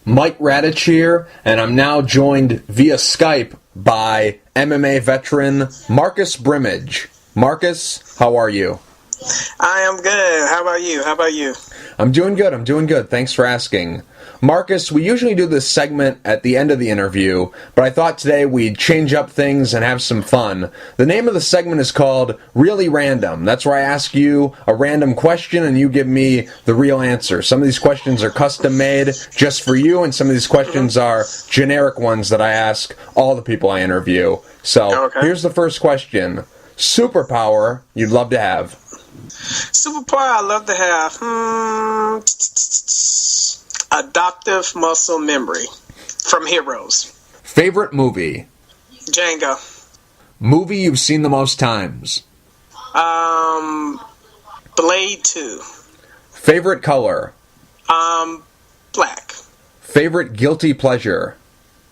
Mike Radich here, and I'm now joined via Skype by MMA veteran Marcus Brimage. Marcus, how are you? I am good. How about you? I'm doing good. Thanks for asking. Marcus, we usually do this segment at the end of the interview, but I thought today we'd change up things and have some fun. The name of the segment is called Really Random. That's where I ask you a random question and you give me the real answer. Some of these questions are custom made just for you, and some of these questions are generic ones that I ask all the people I interview. So Here's the first question. Superpower you'd love to have? Superpower I love to have? Adoptive muscle memory from Heroes. Favorite movie? Django. Movie you've seen the most times? Blade 2. Favorite color? Black. Favorite guilty pleasure?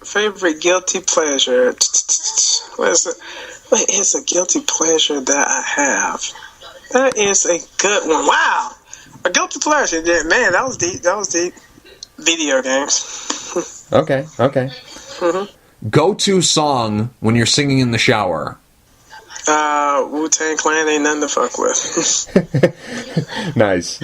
Favorite guilty pleasure? What is a guilty pleasure that I have? That is a good one. Wow. A guilty pleasure. Man, that was deep. Video games. Okay. Mm-hmm. Go-to song when you're singing in the shower? Wu-Tang Clan ain't nothing to fuck with. Nice.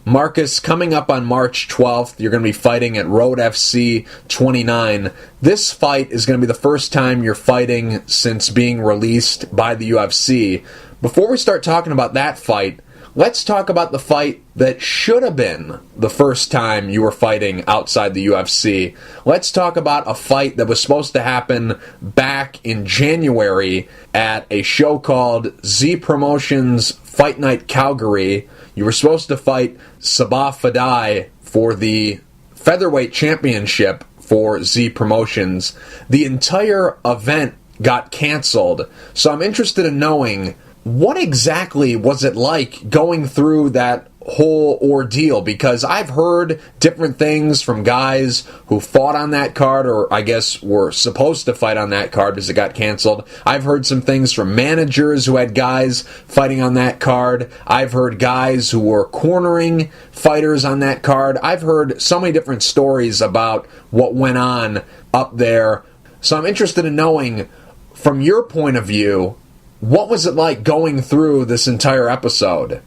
Marcus, coming up on March 12th, you're going to be fighting at Road FC 29. This fight is going to be the first time you're fighting since being released by the UFC. Before we start talking about that fight, let's talk about the fight that should have been the first time you were fighting outside the UFC. Let's talk about a fight that was supposed to happen back in January at a show called Z Promotions Fight Night Calgary. You were supposed to fight Sabah Fadai for the featherweight championship for Z Promotions. The entire event got canceled, so I'm interested in knowing, what exactly was it like going through that whole ordeal? Because I've heard different things from guys who fought on that card, or I guess were supposed to fight on that card because it got canceled. I've heard some things from managers who had guys fighting on that card. I've heard guys who were cornering fighters on that card. I've heard so many different stories about what went on up there. So I'm interested in knowing, from your point of view, what was it like going through this entire episode?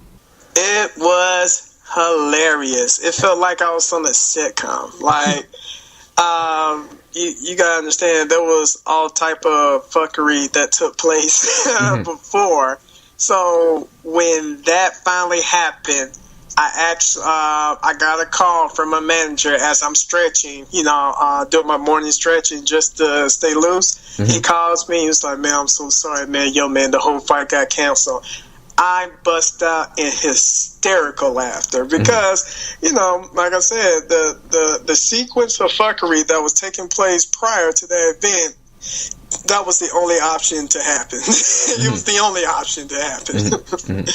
It was hilarious. It felt like I was on a sitcom. Like, you gotta understand, there was all type of fuckery that took place before. So when that finally happened, I got a call from my manager as I'm stretching, doing my morning stretching just to stay loose. Mm-hmm. He calls me. He was like, "Man, I'm so sorry, man. Yo, man, the whole fight got canceled." I bust out in hysterical laughter because, like I said, the sequence of fuckery that was taking place prior to that event, that was the only option to happen. It was the only option to happen.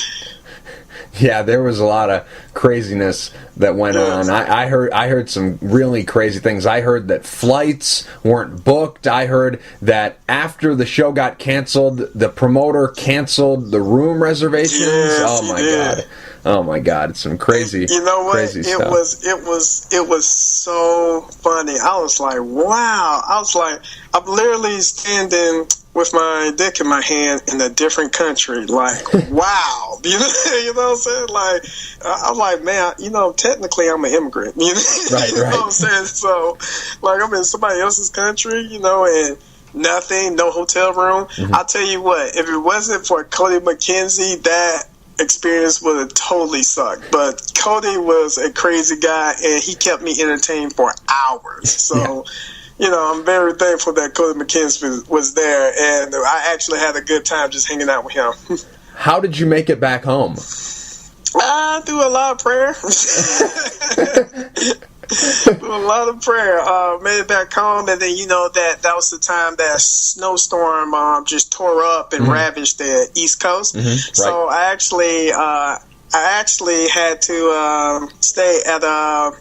Yeah, there was a lot of craziness that went on. I heard some really crazy things. I heard that flights weren't booked. I heard that after the show got canceled, the promoter canceled the room reservations. Yes, Oh my God, it's some crazy. You know what? Crazy stuff. It was so funny. I was like, wow. I was like, I'm literally standing with my dick in my hand in a different country. Like, wow. You know what I'm saying? Like, I'm like, man, technically I'm an immigrant. Right. You know what I'm saying? So, like, I'm in somebody else's country, and nothing, no hotel room. Mm-hmm. I'll tell you what, if it wasn't for Cody McKenzie, that experience would have totally sucked. But Cody was a crazy guy, and he kept me entertained for hours. So, I'm very thankful that Cody McKenzie was there, and I actually had a good time just hanging out with him. How did you make it back home? Through a lot of prayer. Through a lot of prayer. Made it back home, and then that was the time that snowstorm just tore up and ravaged the East Coast. Mm-hmm. Right. So I actually had to stay at a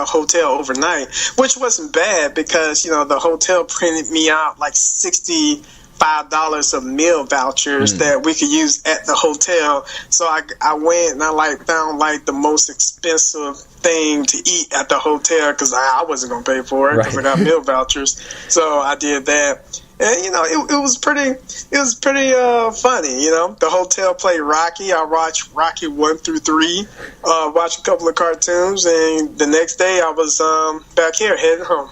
hotel overnight, which wasn't bad because the hotel printed me out like $65 $5 of meal vouchers that we could use at the hotel. So I went and I found the most expensive thing to eat at the hotel because I wasn't going to pay for it because I got meal vouchers. So I did that. And, it was pretty funny, The hotel played Rocky. I watched Rocky 1 through 3, watched a couple of cartoons, and the next day I was back here heading home.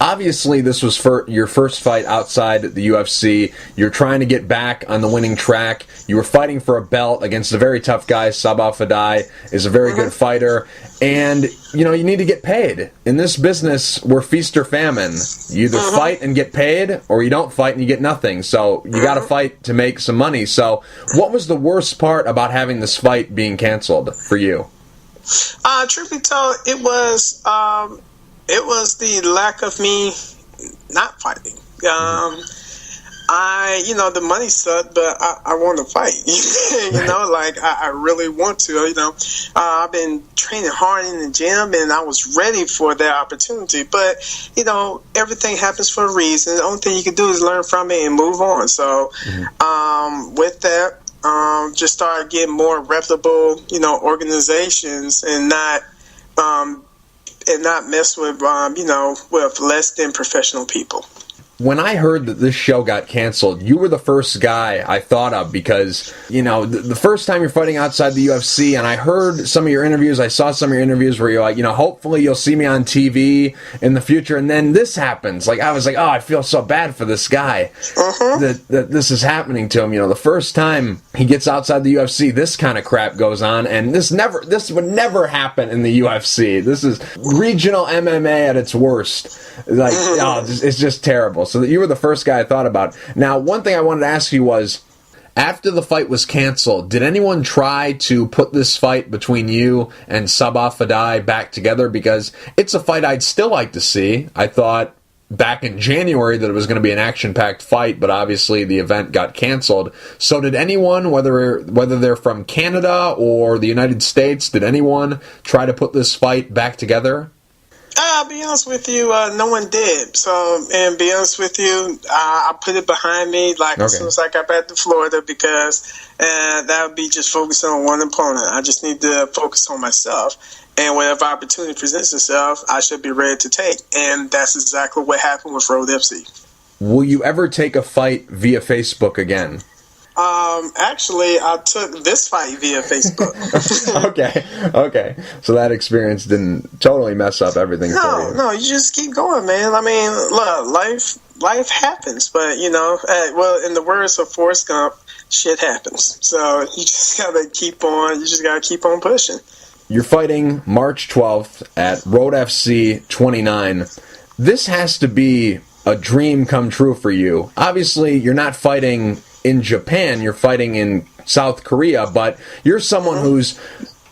Obviously, this was your first fight outside the UFC. You're trying to get back on the winning track. You were fighting for a belt against a very tough guy. Sabah Fadai is a very good fighter. And, you need to get paid. In this business, we're feast or famine. You either fight and get paid, or you don't fight and you get nothing. So you got to fight to make some money. So what was the worst part about having this fight being canceled for you? Truth be told, it was the lack of me not fighting. The money sucked, but I want to fight. I really want to. I've been training hard in the gym, and I was ready for that opportunity. But everything happens for a reason. The only thing you can do is learn from it and move on. So, with that, just started getting more reputable, organizations, and not mess with, with less than professional people. When I heard that this show got canceled, you were the first guy I thought of because, the first time you're fighting outside the UFC, and I heard some of your interviews, I saw some of your interviews where you're like, hopefully you'll see me on TV in the future, and then this happens. I was like, oh, I feel so bad for this guy that this is happening to him. The first time he gets outside the UFC, this kind of crap goes on, and this would never happen in the UFC. This is regional MMA at its worst. It's just terrible. So that you were the first guy I thought about. Now, one thing I wanted to ask you was, after the fight was canceled, did anyone try to put this fight between you and Sabah Fadai back together? Because it's a fight I'd still like to see. I thought back in January that it was going to be an action-packed fight, but obviously the event got canceled. So did anyone, whether they're from Canada or the United States, did anyone try to put this fight back together? I'll be honest with you, no one did. So, and be honest with you, I put it behind me as soon as I got back to Florida because that would be just focusing on one opponent. I just need to focus on myself. And whatever opportunity presents itself, I should be ready to take. And that's exactly what happened with Road FC. Will you ever take a fight via Facebook again? Actually, I took this fight via Facebook. Okay. So that experience didn't totally mess up everything for you. No, you just keep going, man. I mean, look, life happens, but in the words of Forrest Gump, shit happens. So you just gotta keep on pushing. You're fighting March 12th at Road FC 29. This has to be a dream come true for you. Obviously, you're not fighting in Japan, you're fighting in South Korea, but you're someone who's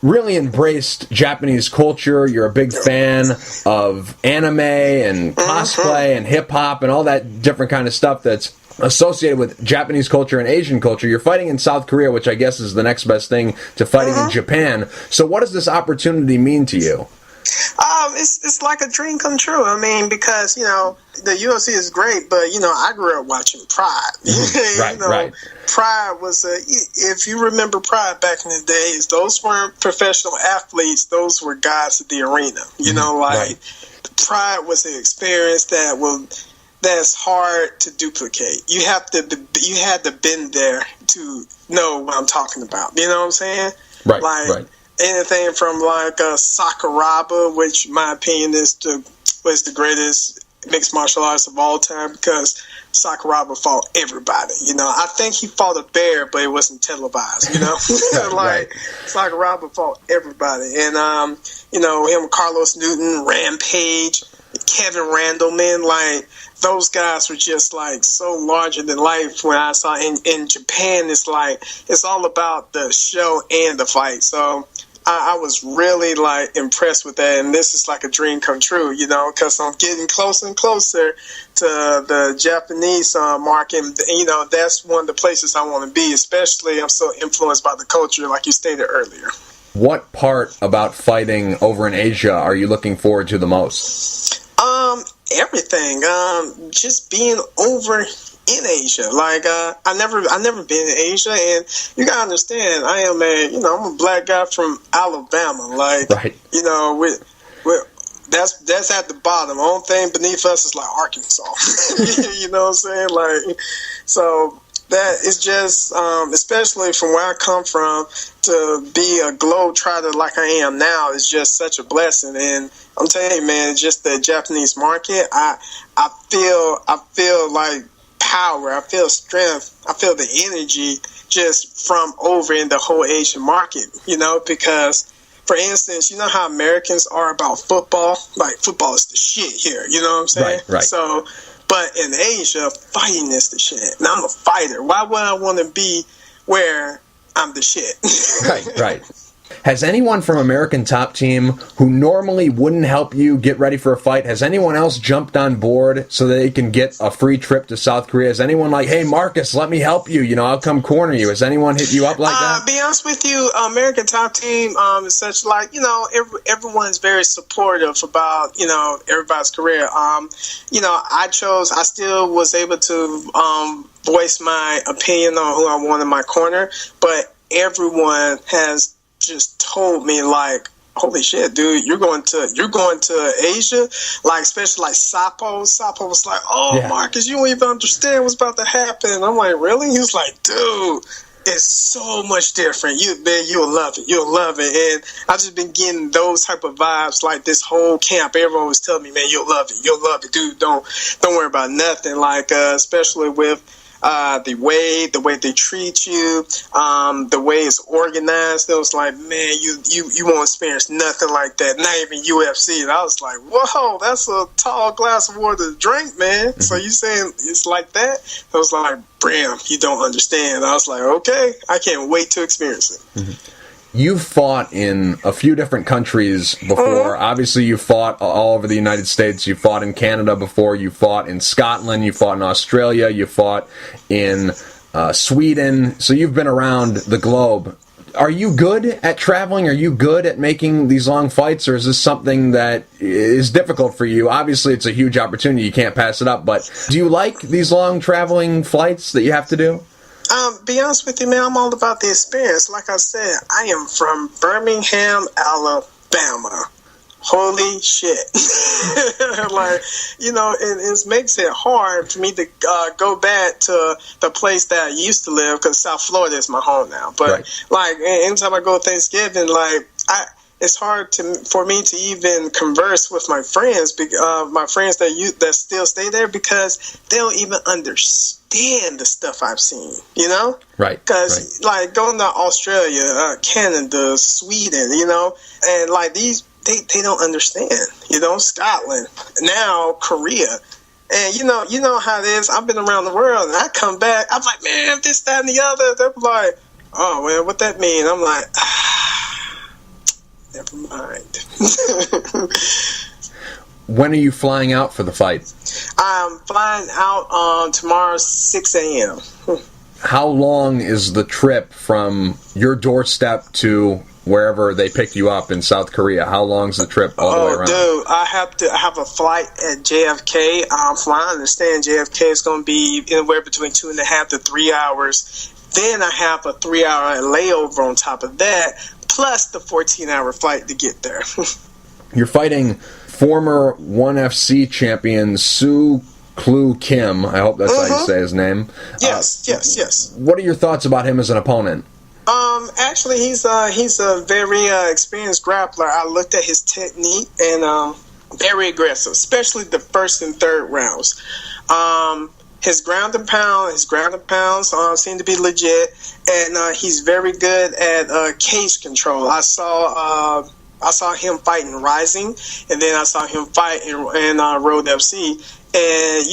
really embraced Japanese culture. You're a big fan of anime and cosplay and hip-hop and all that different kind of stuff that's associated with Japanese culture and Asian culture. You're fighting in South Korea, which I guess is the next best thing to fighting in Japan. So what does this opportunity mean to you? It's like a dream come true. I mean, because, the UFC is great, but, I grew up watching Pride. Right. Pride was if you remember Pride back in the days, those weren't professional athletes. Those were guys at the arena. Pride was an experience that's hard to duplicate. You had to been there to know what I'm talking about. You know what I'm saying? Right. Anything from Sakuraba, which in my opinion was the greatest mixed martial arts of all time because Sakuraba fought everybody. I think he fought a bear, but it wasn't televised. Sakuraba fought everybody, and him, Carlos Newton, Rampage, Kevin Randleman, those guys were just so larger than life. When I saw in Japan, it's all about the show and the fight. So I was really impressed with that, and this is like a dream come true, because I'm getting closer and closer to the Japanese market, and that's one of the places I want to be. Especially, I'm so influenced by the culture, like you stated earlier. What part about fighting over in Asia are you looking forward to the most? Everything. Just being over in Asia. Like, I never been in Asia, and you gotta understand, I'm a black guy from Alabama. Like, right. That's at the bottom. The only thing beneath us is like Arkansas. You know what I'm saying? Like, so that is just, especially from where I come from, to be a globetrotter like I am now is just such a blessing. And I'm telling you, man, just the Japanese market, I feel like power, I feel strength, I feel the energy just from over in the whole Asian market, because, for instance, you know how Americans are about football? Like, football is the shit here, you know what I'm saying? Right. So, but in Asia, fighting is the shit. And I'm a fighter. Why would I want to be where I'm the shit? Right. Has anyone from American Top Team who normally wouldn't help you get ready for a fight, has anyone else jumped on board so that they can get a free trip to South Korea? Is anyone like, hey, Marcus, let me help you, I'll come corner you? Has anyone hit you up like that? Be honest with you, American Top Team is such like, everyone's very supportive about, everybody's career. I still was able to voice my opinion on who I want in my corner, but everyone has just told me, like, holy shit, dude, you're going to Asia, like, especially like Sapo was like, yeah. Marcus, you don't even understand what's about to happen. I'm like, really? He was like, dude, it's so much different. You'll love it. And I've just been getting those type of vibes like this whole camp. Everyone was telling me, man, you'll love it, dude. Don't worry about nothing. Like, especially with the way they treat you, the way it's organized. It was like, man, you won't experience nothing like that. Not even UFC. And I was like, whoa, that's a tall glass of water to drink, man. Mm-hmm. So you saying it's like that? I was like, Bram, you don't understand. I was like, okay, I can't wait to experience it. Mm-hmm. You've fought in a few different countries before. Mm-hmm. Obviously, you fought all over the United States. You fought in Canada before. You fought in Scotland. You fought in Australia. You fought in Sweden. So you've been around the globe. Are you good at traveling? Are you good at making these long fights? Or is this something that is difficult for you? Obviously, it's a huge opportunity. You can't pass it up. But do you like these long traveling flights that you have to do? Be honest with you, man, I'm all about the experience. Like I said, I am from Birmingham, Alabama. Holy shit. Like, it makes it hard for me to go back to the place that I used to live, because South Florida is my home now. But, right. Like, anytime I go Thanksgiving, like, it's hard for me to even converse with my friends, my friends that still stay there, because they don't even understand the stuff I've seen, Right. Because, like, going to Australia, Canada, Sweden, and, like, these, they don't understand, Scotland, now Korea. And, you know how it is. I've been around the world, and I come back, I'm like, man, this, that, and the other. They're like, oh, well, what that mean? I'm like, never mind. When are you flying out for the fight? I'm flying out tomorrow, 6 a.m. How long is the trip from your doorstep to wherever they pick you up in South Korea? How long's the trip all the way around? Dude, I have a flight at JFK. From what I understand, JFK is going to be anywhere between 2.5 to 3 hours. Then I have a 3-hour layover on top of that, plus the 14-hour flight to get there. You're fighting former 1FC champion Soo Klu Kim. I hope that's how you say his name. Yes. What are your thoughts about him as an opponent? Actually, he's a very experienced grappler. I looked at his technique, and very aggressive, especially the first and third rounds. His ground and pounds seem to be legit, and he's very good at cage control. I saw him fight in Rising, and then I saw him fight in Road FC. And,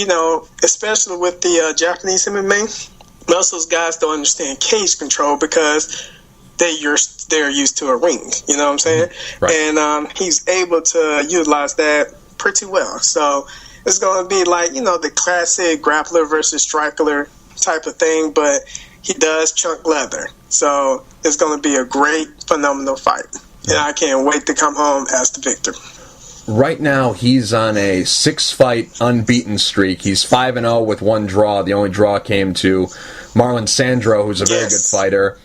especially with the Japanese MMA, most of those guys don't understand cage control because they're used to a ring. You know what I'm saying? Right. And he's able to utilize that pretty well. So it's going to be like, the classic grappler versus striker type of thing, but he does chunk leather. So it's going to be a great, phenomenal fight. And I can't wait to come home as the victor. Right now, he's on a 6-fight unbeaten streak. He's 5-0 with 1 draw. The only draw came to Marlon Sandro, who's a very good fighter.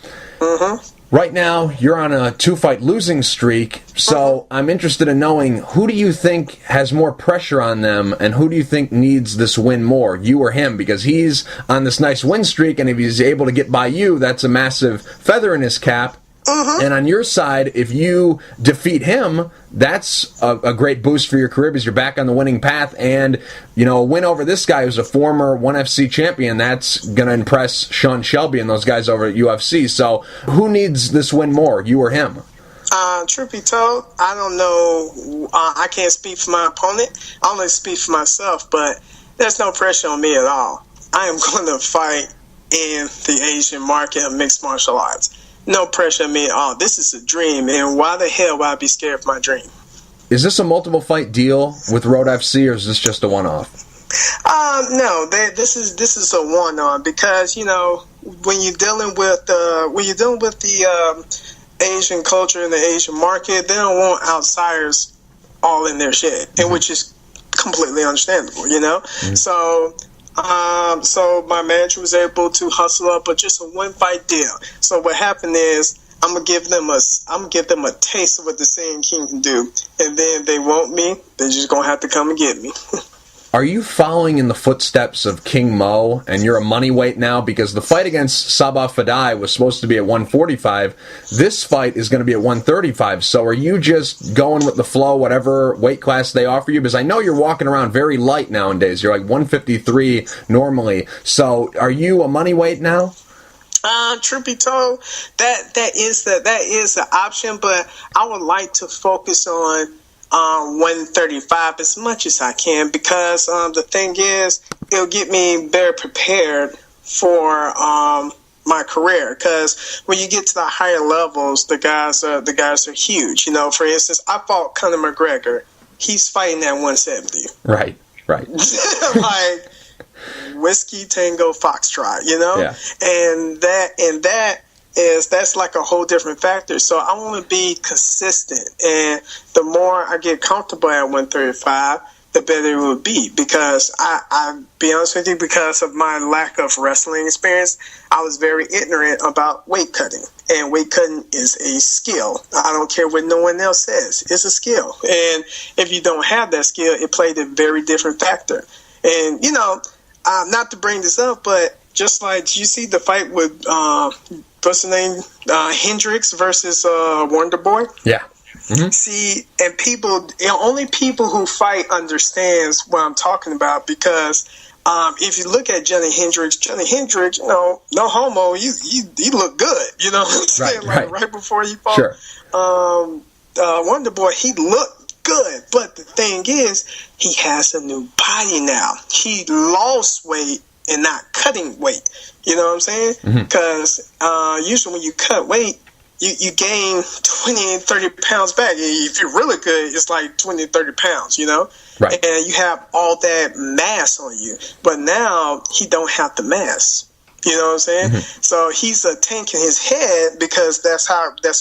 Right now, you're on a 2-fight losing streak, so I'm interested in knowing, who do you think has more pressure on them, and who do you think needs this win more, you or him? Because he's on this nice win streak, and if he's able to get by you, that's a massive feather in his cap. And on your side, if you defeat him, that's a great boost for your career because you're back on the winning path. And, a win over this guy who's a former 1FC champion, that's going to impress Sean Shelby and those guys over at UFC. So who needs this win more, you or him? Truth be told, I don't know. I can't speak for my opponent. I only speak for myself, but there's no pressure on me at all. I am going to fight in the Asian market of mixed martial arts. No pressure on me at all. This is a dream, and why the hell would I be scared of my dream? Is this a multiple fight deal with Road FC, or is this just a one-off? No, this is a one-off because when you're dealing with the Asian culture and the Asian market, they don't want outsiders all in their shit, and which is completely understandable, So my manager was able to hustle up just a 1-fight deal. So what happened is I'm gonna give them a taste of what the Saiyan King can do, and then they want me. They're just gonna have to come and get me. Are you following in the footsteps of King Mo, and you're a money weight now? Because the fight against Sabah Fadai was supposed to be at 145. This fight is going to be at 135. So are you just going with the flow, whatever weight class they offer you? Because I know you're walking around very light nowadays. You're like 153 normally. So are you a money weight now? Truth be told, that is the option, but I would like to focus on 135 as much as I can because the thing is, it'll get me better prepared for my career. Because when you get to the higher levels, the guys are huge. For instance, I fought Conor McGregor. He's fighting at 170. Right. Like Whiskey Tango Foxtrot, Yeah. And that's like a whole different factor. So I want to be consistent, and the more I get comfortable at 135, the better it will be. Because I be honest with you, because of my lack of wrestling experience, I was very ignorant about weight cutting, and weight cutting is a skill. I don't care what no one else says; it's a skill. And if you don't have that skill, it played a very different factor. And not to bring this up, but just like you see the fight with what's the name, Hendricks versus Wonder Boy. Yeah. Mm-hmm. See, and only people who fight understands what I'm talking about. Because if you look at Johnny Hendricks, no homo, he looked good. You know what I'm saying? Right before he fought Wonder Boy, he looked good. But the thing is, he has a new body now. He lost weight and not cutting weight. You know what I'm saying? Because usually when you cut weight, you gain 20 and 30 pounds back. If you're really good, it's like 20 and 30 pounds, Right. And you have all that mass on you. But now he don't have the mass. You know what I'm saying? So he's a tank in his head because that's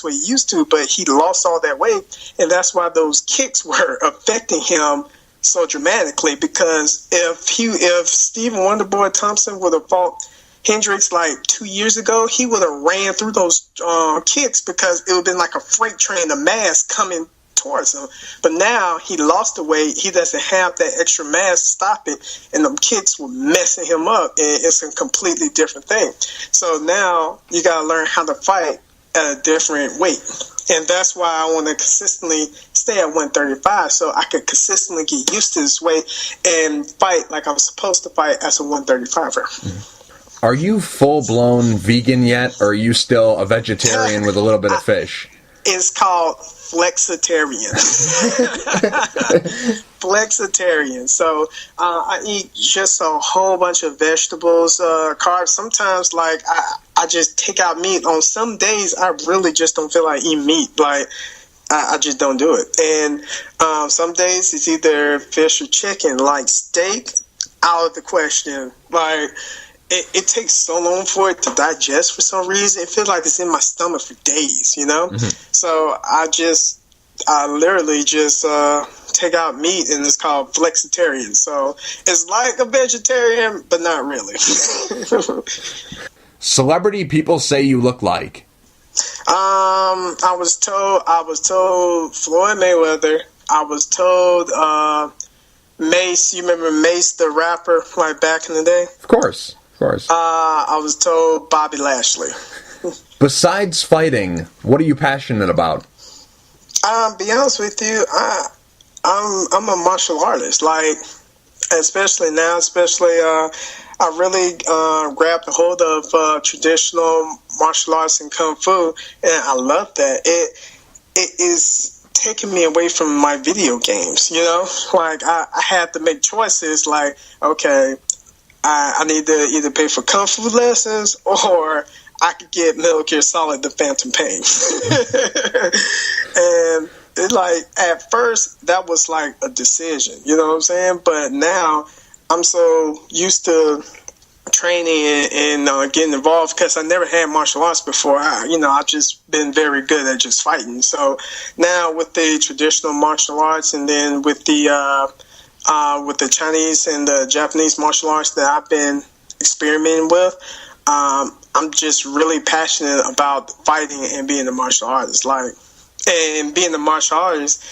what he used to, but he lost all that weight, and that's why those kicks were affecting him so dramatically. Because if Stephen Wonderboy Thompson would have fought Hendricks like 2 years ago, he would have ran through those kicks because it would have been like a freight train of mass coming towards him. But now he lost the weight, he doesn't have that extra mass to stop it, and the kicks were messing him up, and it's a completely different thing. So now you got to learn how to fight at a different weight. And that's why I want to consistently stay at 135 so I can consistently get used to this weight and fight like I'm supposed to fight as a 135er. Are you full-blown vegan yet, or are you still a vegetarian with a little bit of fish? It's called flexitarian. Flexitarian. So I eat just a whole bunch of vegetables, carbs. Sometimes, like, I just take out meat. On some days, I really just don't feel like eating meat. Like, I just don't do it. And some days, it's either fish or chicken. Like, steak, out of the question. Like, it takes so long for it to digest for some reason. It feels like it's in my stomach for days, So I just I literally just take out meat, and it's called flexitarian. So it's like a vegetarian, but not really. Celebrity people say you look like? I was told Floyd Mayweather. I was told Mace. You remember Mace, the rapper, like back in the day? Of course. I was told Bobby Lashley. Besides fighting, what are you passionate about? Be honest with you, I'm a martial artist. Like, especially now, I really grabbed a hold of traditional martial arts and kung fu, and I love that. It is taking me away from my video games. You know, like I had to make choices. Like, okay, I need to either pay for kung fu lessons or I could get Metal Gear Solid: The Phantom Pain. And it, like, at first that was like a decision, you know what I'm saying? But now I'm so used to training and getting involved because I never had martial arts before. I've just been very good at just fighting. So now with the traditional martial arts, and then with the Chinese and the Japanese martial arts that I've been experimenting with, I'm just really passionate about fighting and being a martial artist. Like, and being a martial artist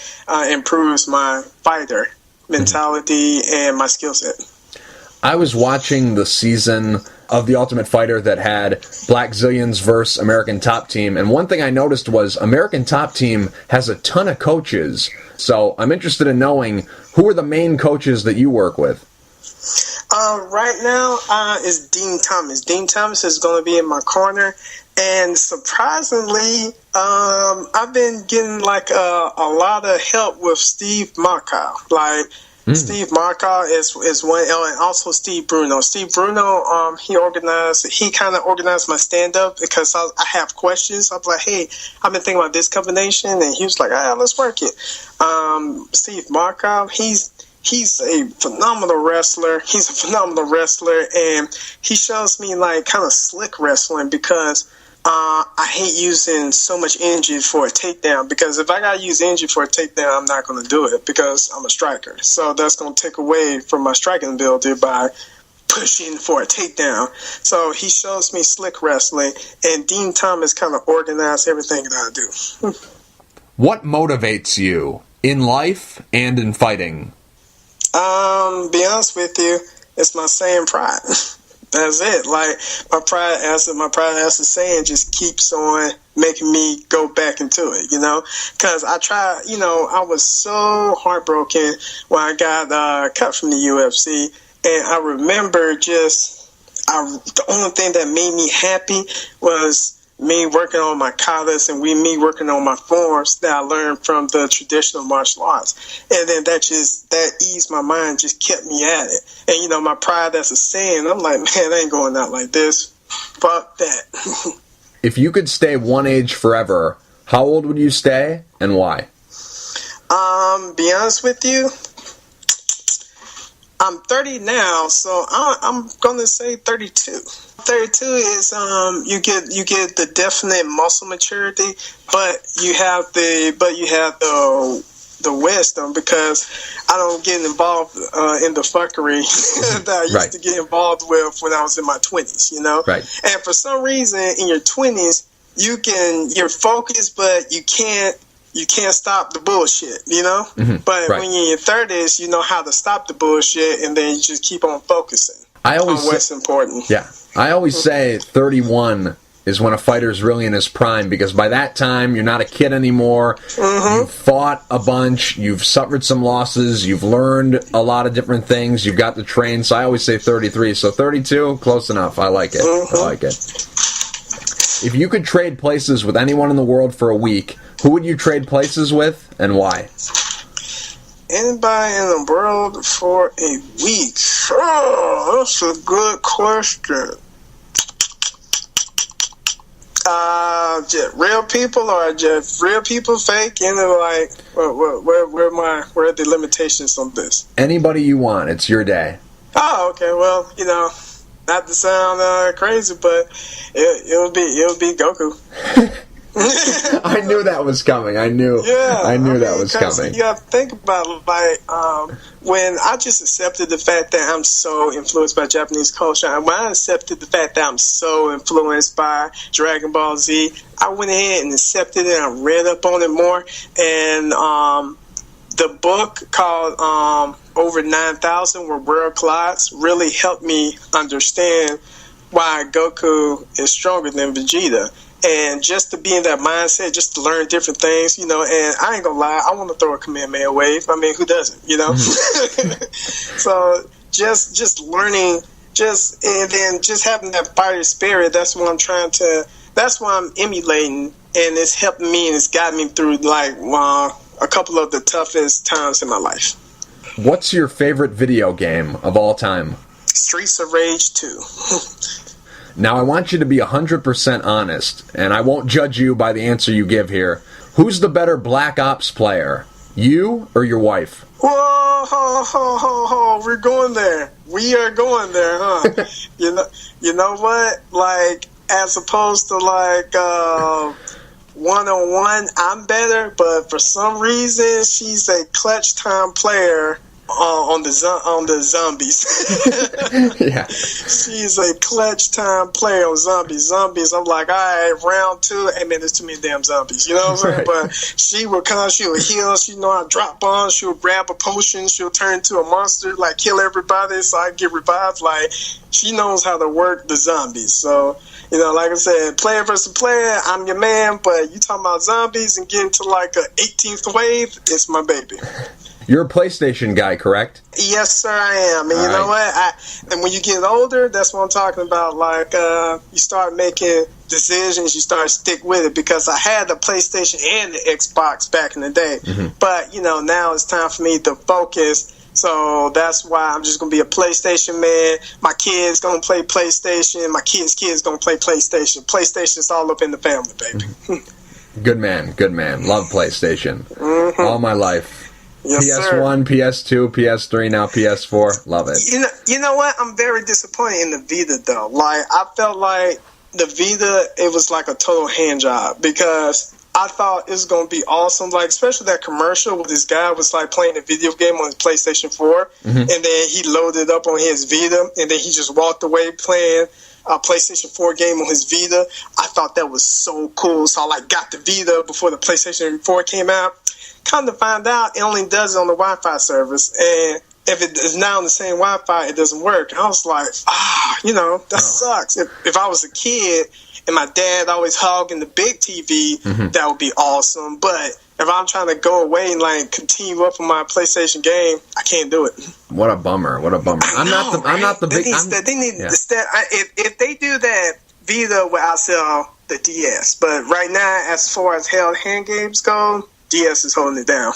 improves my fighter mentality and my skill set. I was watching the season of The Ultimate Fighter that had Black Zillions versus American Top Team, and one thing I noticed was American Top Team has a ton of coaches. So I'm interested in knowing, who are the main coaches that you work with? Right now is Dean Thomas. Dean Thomas is going to be in my corner, and surprisingly, I've been getting like a lot of help with Steve Markow. Like, Steve Markow is one, and also Steve Bruno. Steve Bruno, he kind of organized my stand-up because I have questions. I'm like, hey, I've been thinking about this combination, and he was like, let's work it. Steve Markow, he's a phenomenal wrestler. He's a phenomenal wrestler, and he shows me like kind of slick wrestling because I hate using so much energy for a takedown, because if I gotta use energy for a takedown, I'm not going to do it because I'm a striker. So that's going to take away from my striking ability by pushing for a takedown. So he shows me slick wrestling, and Dean Thomas kind of organized everything that I do. What motivates you in life and in fighting? Be honest with you, it's my same pride. That's it. Like, my pride, as the saying, just keeps on making me go back into it, you know? Because I was so heartbroken when I got cut from the UFC, and I remember the only thing that made me happy was me working on my katas and me working on my forms that I learned from the traditional martial arts. And then that eased my mind, just kept me at it. And, my pride as a saying, I'm like, man, I ain't going out like this. Fuck that. If you could stay one age forever, how old would you stay and why? Be honest with you, I'm 30 now, so I'm gonna say 32. 32 is you get the definite muscle maturity, but you have the wisdom, because I don't get involved in the fuckery that I used to get involved with when I was in my 20s, you know? Right. And for some reason in your 20s you're focused, but you can't stop the bullshit, you know? Mm-hmm. But when you're in your 30s, you know how to stop the bullshit, and then you just keep on focusing on what's important. Yeah. I always say 31 is when a fighter's really in his prime, because by that time, you're not a kid anymore. Mm-hmm. You've fought a bunch. You've suffered some losses. You've learned a lot of different things. You've got to train. So I always say 33. So 32, close enough. I like it. Mm-hmm. I like it. If you could trade places with anyone in the world for a week, who would you trade places with and why? Anybody in the world for a week? Oh, that's a good question. Just real people, or just real people fake? Like, where are the limitations on this? Anybody you want. It's your day. Oh, okay. Well, not to sound crazy, but it'll be Goku. I knew that was coming. I knew that was coming. You got to think about it, like, when I just accepted the fact that I'm so influenced by Japanese culture, and when I accepted the fact that I'm so influenced by Dragon Ball Z, I went ahead and accepted it, and I read up on it more, and the book called Over 9,000 Where World Collides really helped me understand why Goku is stronger than Vegeta. And just to be in that mindset, just to learn different things, and I ain't gonna lie, I want to throw a Kamehameha wave. I mean, who doesn't, So just learning, and then just having that fire spirit, that's what I'm emulating, and it's helping me, and it's got me through, like, a couple of the toughest times in my life. What's your favorite video game of all time? Streets of Rage 2. Now, I want you to be 100% honest, and I won't judge you by the answer you give here. Who's the better Black Ops player, you or your wife? Whoa, ho, we're going there. We are going there, huh? You know what? Like, as opposed to, like, one-on-one, I'm better, but for some reason, she's a clutch time player on the zombies. Yeah. She's a clutch time player on zombies. I'm like, all right, round 2, hey man, there's too many damn zombies. You know what I'm saying? Right. But she will come, she'll heal, she know how to drop bombs, she'll grab a potion, she'll turn into a monster, like kill everybody so I get revived. Like, she knows how to work the zombies. So, like I said, player versus player, I'm your man, but you talking about zombies and getting to like a 18th wave, it's my baby. You're a PlayStation guy, correct? Yes, sir, I am. And you know what? And when you get older, that's what I'm talking about. Like, you start making decisions, you start to stick with it. Because I had the PlayStation and the Xbox back in the day. Mm-hmm. But, now it's time for me to focus. So that's why I'm just going to be a PlayStation man. My kids going to play PlayStation. My kids going to play PlayStation. PlayStation's all up in the family, baby. Mm-hmm. Good man. Love PlayStation. Mm-hmm. All my life. Yes, PS1, sir. PS2, PS3, now PS4. Love it. You know what? I'm very disappointed in the Vita, though. Like, I felt like the Vita, it was like a total hand job because I thought it was going to be awesome. Like, especially that commercial where this guy was, like, playing a video game on his PlayStation 4, mm-hmm. and then he loaded up on his Vita, and then he just walked away playing a PlayStation 4 game on his Vita. I thought that was so cool. So I, like, got the Vita before the PlayStation 4 came out. Come to find out, it only does it on the Wi-Fi service, and if it is now on the same Wi-Fi, it doesn't work. I was like, that sucks. If I was a kid and my dad always hogging the big TV, mm-hmm. that would be awesome. But if I'm trying to go away and like continue up on my PlayStation game, I can't do it. What a bummer! I'm not the big. If they do that, Vita will outsell the DS. But right now, as far as hand games go, DS is holding it down.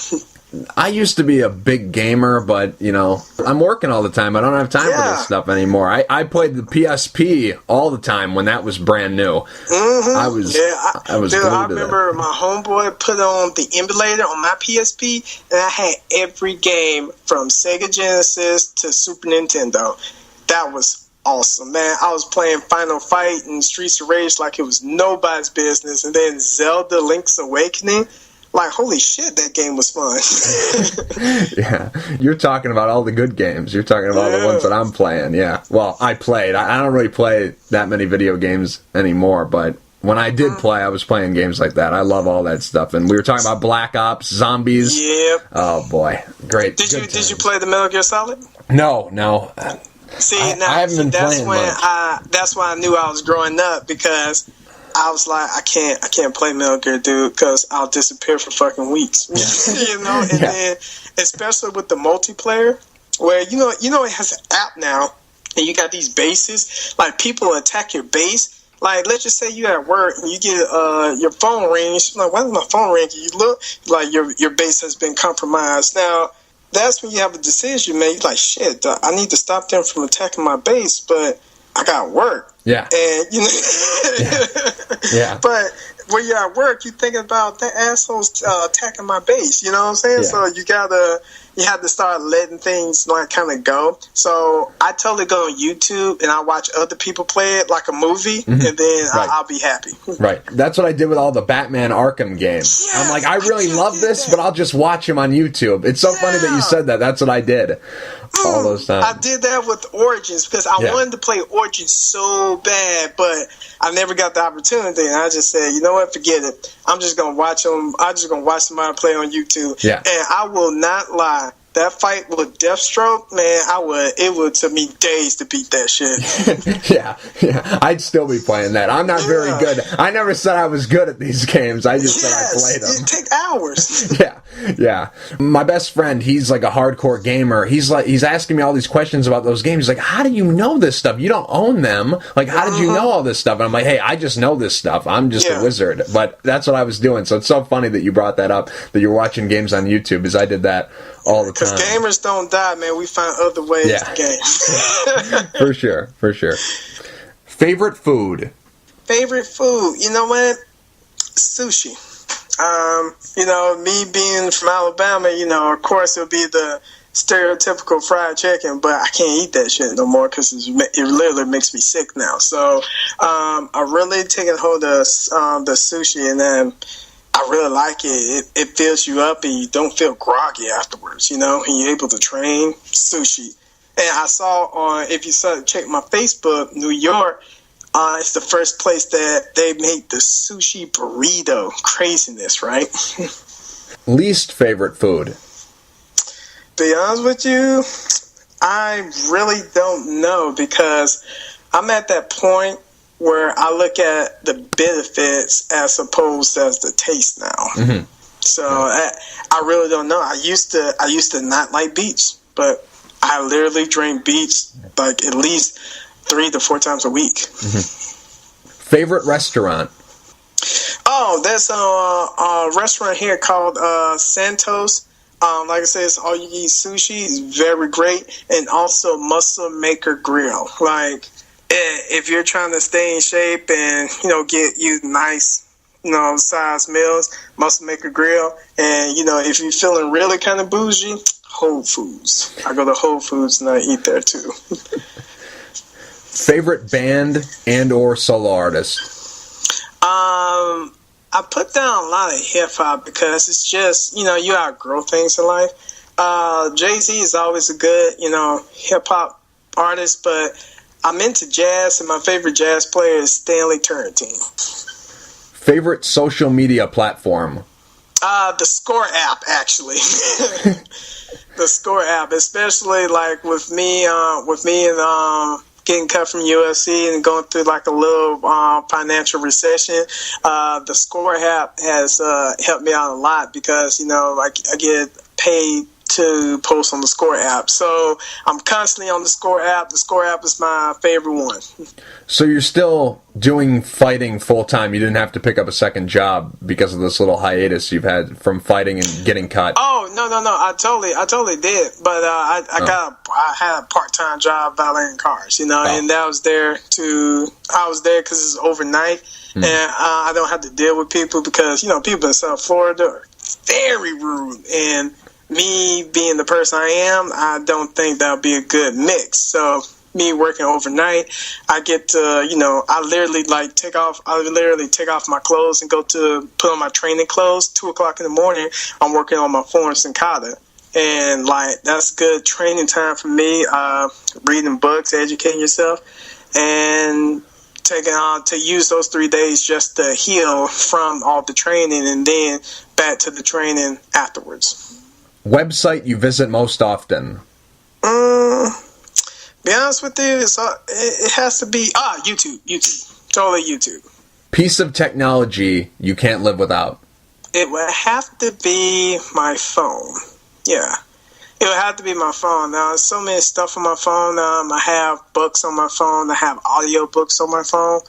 I used to be a big gamer, but, I'm working all the time. I don't have time for this stuff anymore. I played the PSP all the time when that was brand new. Mm-hmm. I was glued to that. I remember my homeboy put on the emulator on my PSP, and I had every game from Sega Genesis to Super Nintendo. That was awesome, man. I was playing Final Fight and Streets of Rage like it was nobody's business, and then Zelda Link's Awakening. Like, holy shit, that game was fun. Yeah, you're talking about all the good games. You're talking about the ones that I'm playing, yeah. Well, I played. I don't really play that many video games anymore, but when I did play, I was playing games like that. I love all that stuff. And we were talking about Black Ops, zombies. Yep. Oh, boy. Great. Did you play the Metal Gear Solid? No. See, I haven't been playing much. That's why I knew I was growing up, because I was like, I can't play Metal Gear, dude, because I'll disappear for fucking weeks. And then especially with the multiplayer, where it has an app now, and you got these bases, like people attack your base. Like, let's just say you at work and you get your phone rings. Like, why is my phone ringing? You look like your base has been compromised. Now, that's when you have a decision, man. You're like, shit, I need to stop them from attacking my base, but I got work. Yeah. And, yeah. But when you're at work, you're thinking about that asshole's attacking my base. You know what I'm saying? Yeah. So you gotta you have to start letting things like kind of go. So I totally go on YouTube and I watch other people play it like a movie, and then I'll be happy. Right. That's what I did with all the Batman Arkham games. Yes, I'm like, I really love this, but I'll just watch him on YouTube. It's so funny that you said that. That's what I did all those times. I did that with Origins because I wanted to play Origins so bad, but I never got the opportunity. And I just said, you know what, forget it. I'm just gonna watch them. I'm just gonna watch somebody play on YouTube. Yeah. And I will not lie. That fight with Deathstroke, man, it would took me days to beat that shit. yeah, I'd still be playing that. I'm not very good. I never said I was good at these games. I just said I played them. It take hours. Yeah. My best friend, he's like a hardcore gamer. He's asking me all these questions about those games. He's like, how do you know this stuff? You don't own them. Like, how did you know all this stuff? And I'm like, hey, I just know this stuff. I'm just a wizard. But that's what I was doing. So it's so funny that you brought that up, that you're watching games on YouTube, because I did that all the time. Because gamers don't die, man. We find other ways to game. For sure. Favorite food? Favorite food? You know what? Sushi. Me being from Alabama, of course it'll be the stereotypical fried chicken, but I can't eat that shit no more because it literally makes me sick now. So I really taken hold of the sushi, and then I really like it. It fills you up and you don't feel groggy afterwards, and you're able to train sushi. And I saw if you check my Facebook, New York, it's the first place that they make the sushi burrito. Craziness, right? Least favorite food? Be honest with you, I really don't know, because I'm at that point where I look at the benefits as opposed as the taste now. So I really don't know. I used to not like beets, but I literally drink beets like at least 3 to 4 times a week. Favorite restaurant? Oh, there's a restaurant here called Santos. Like I said, it's all you eat sushi. It's very great. And also Muscle Maker Grill. Like, if you're trying to stay in shape and, get you nice, size meals, Muscle Maker Grill. And, if you're feeling really kind of bougie, Whole Foods. I go to Whole Foods and I eat there too. Favorite band and or solo artist? I put down a lot of hip-hop because it's just, you outgrow things in life. Jay-Z is always a good, hip-hop artist, but I'm into jazz, and my favorite jazz player is Stanley Turrentine. Favorite social media platform? The Score app, actually. The Score app, especially like with me and getting cut from UFC and going through like a little financial recession. The Score app has helped me out a lot because I get paid to post on the Score app. So I'm constantly on the Score app. The Score app is my favorite one. So you're still doing fighting full time. You didn't have to pick up a second job because of this little hiatus you've had from fighting and getting cut. Oh, no. I totally did. But I had a part-time job valeting cars, and that was there I was there because it's overnight, and I don't have to deal with people because, people in South Florida are very rude, and me being the person I am, I don't think that would be a good mix. So me working overnight, I get to, I literally take off my clothes and put on my training clothes. 2:00 in the morning, I'm working on my form Senkata. And that's good training time for me, reading books, educating yourself, and taking on to use those 3 days just to heal from all the training and then back to the training afterwards. Website you visit most often? Be honest with you, it has to be YouTube. Totally YouTube. Piece of technology you can't live without? It would have to be my phone. Yeah. It would have to be my phone. Now, there's so many stuff on my phone. I have books on my phone. I have audio books on my phone.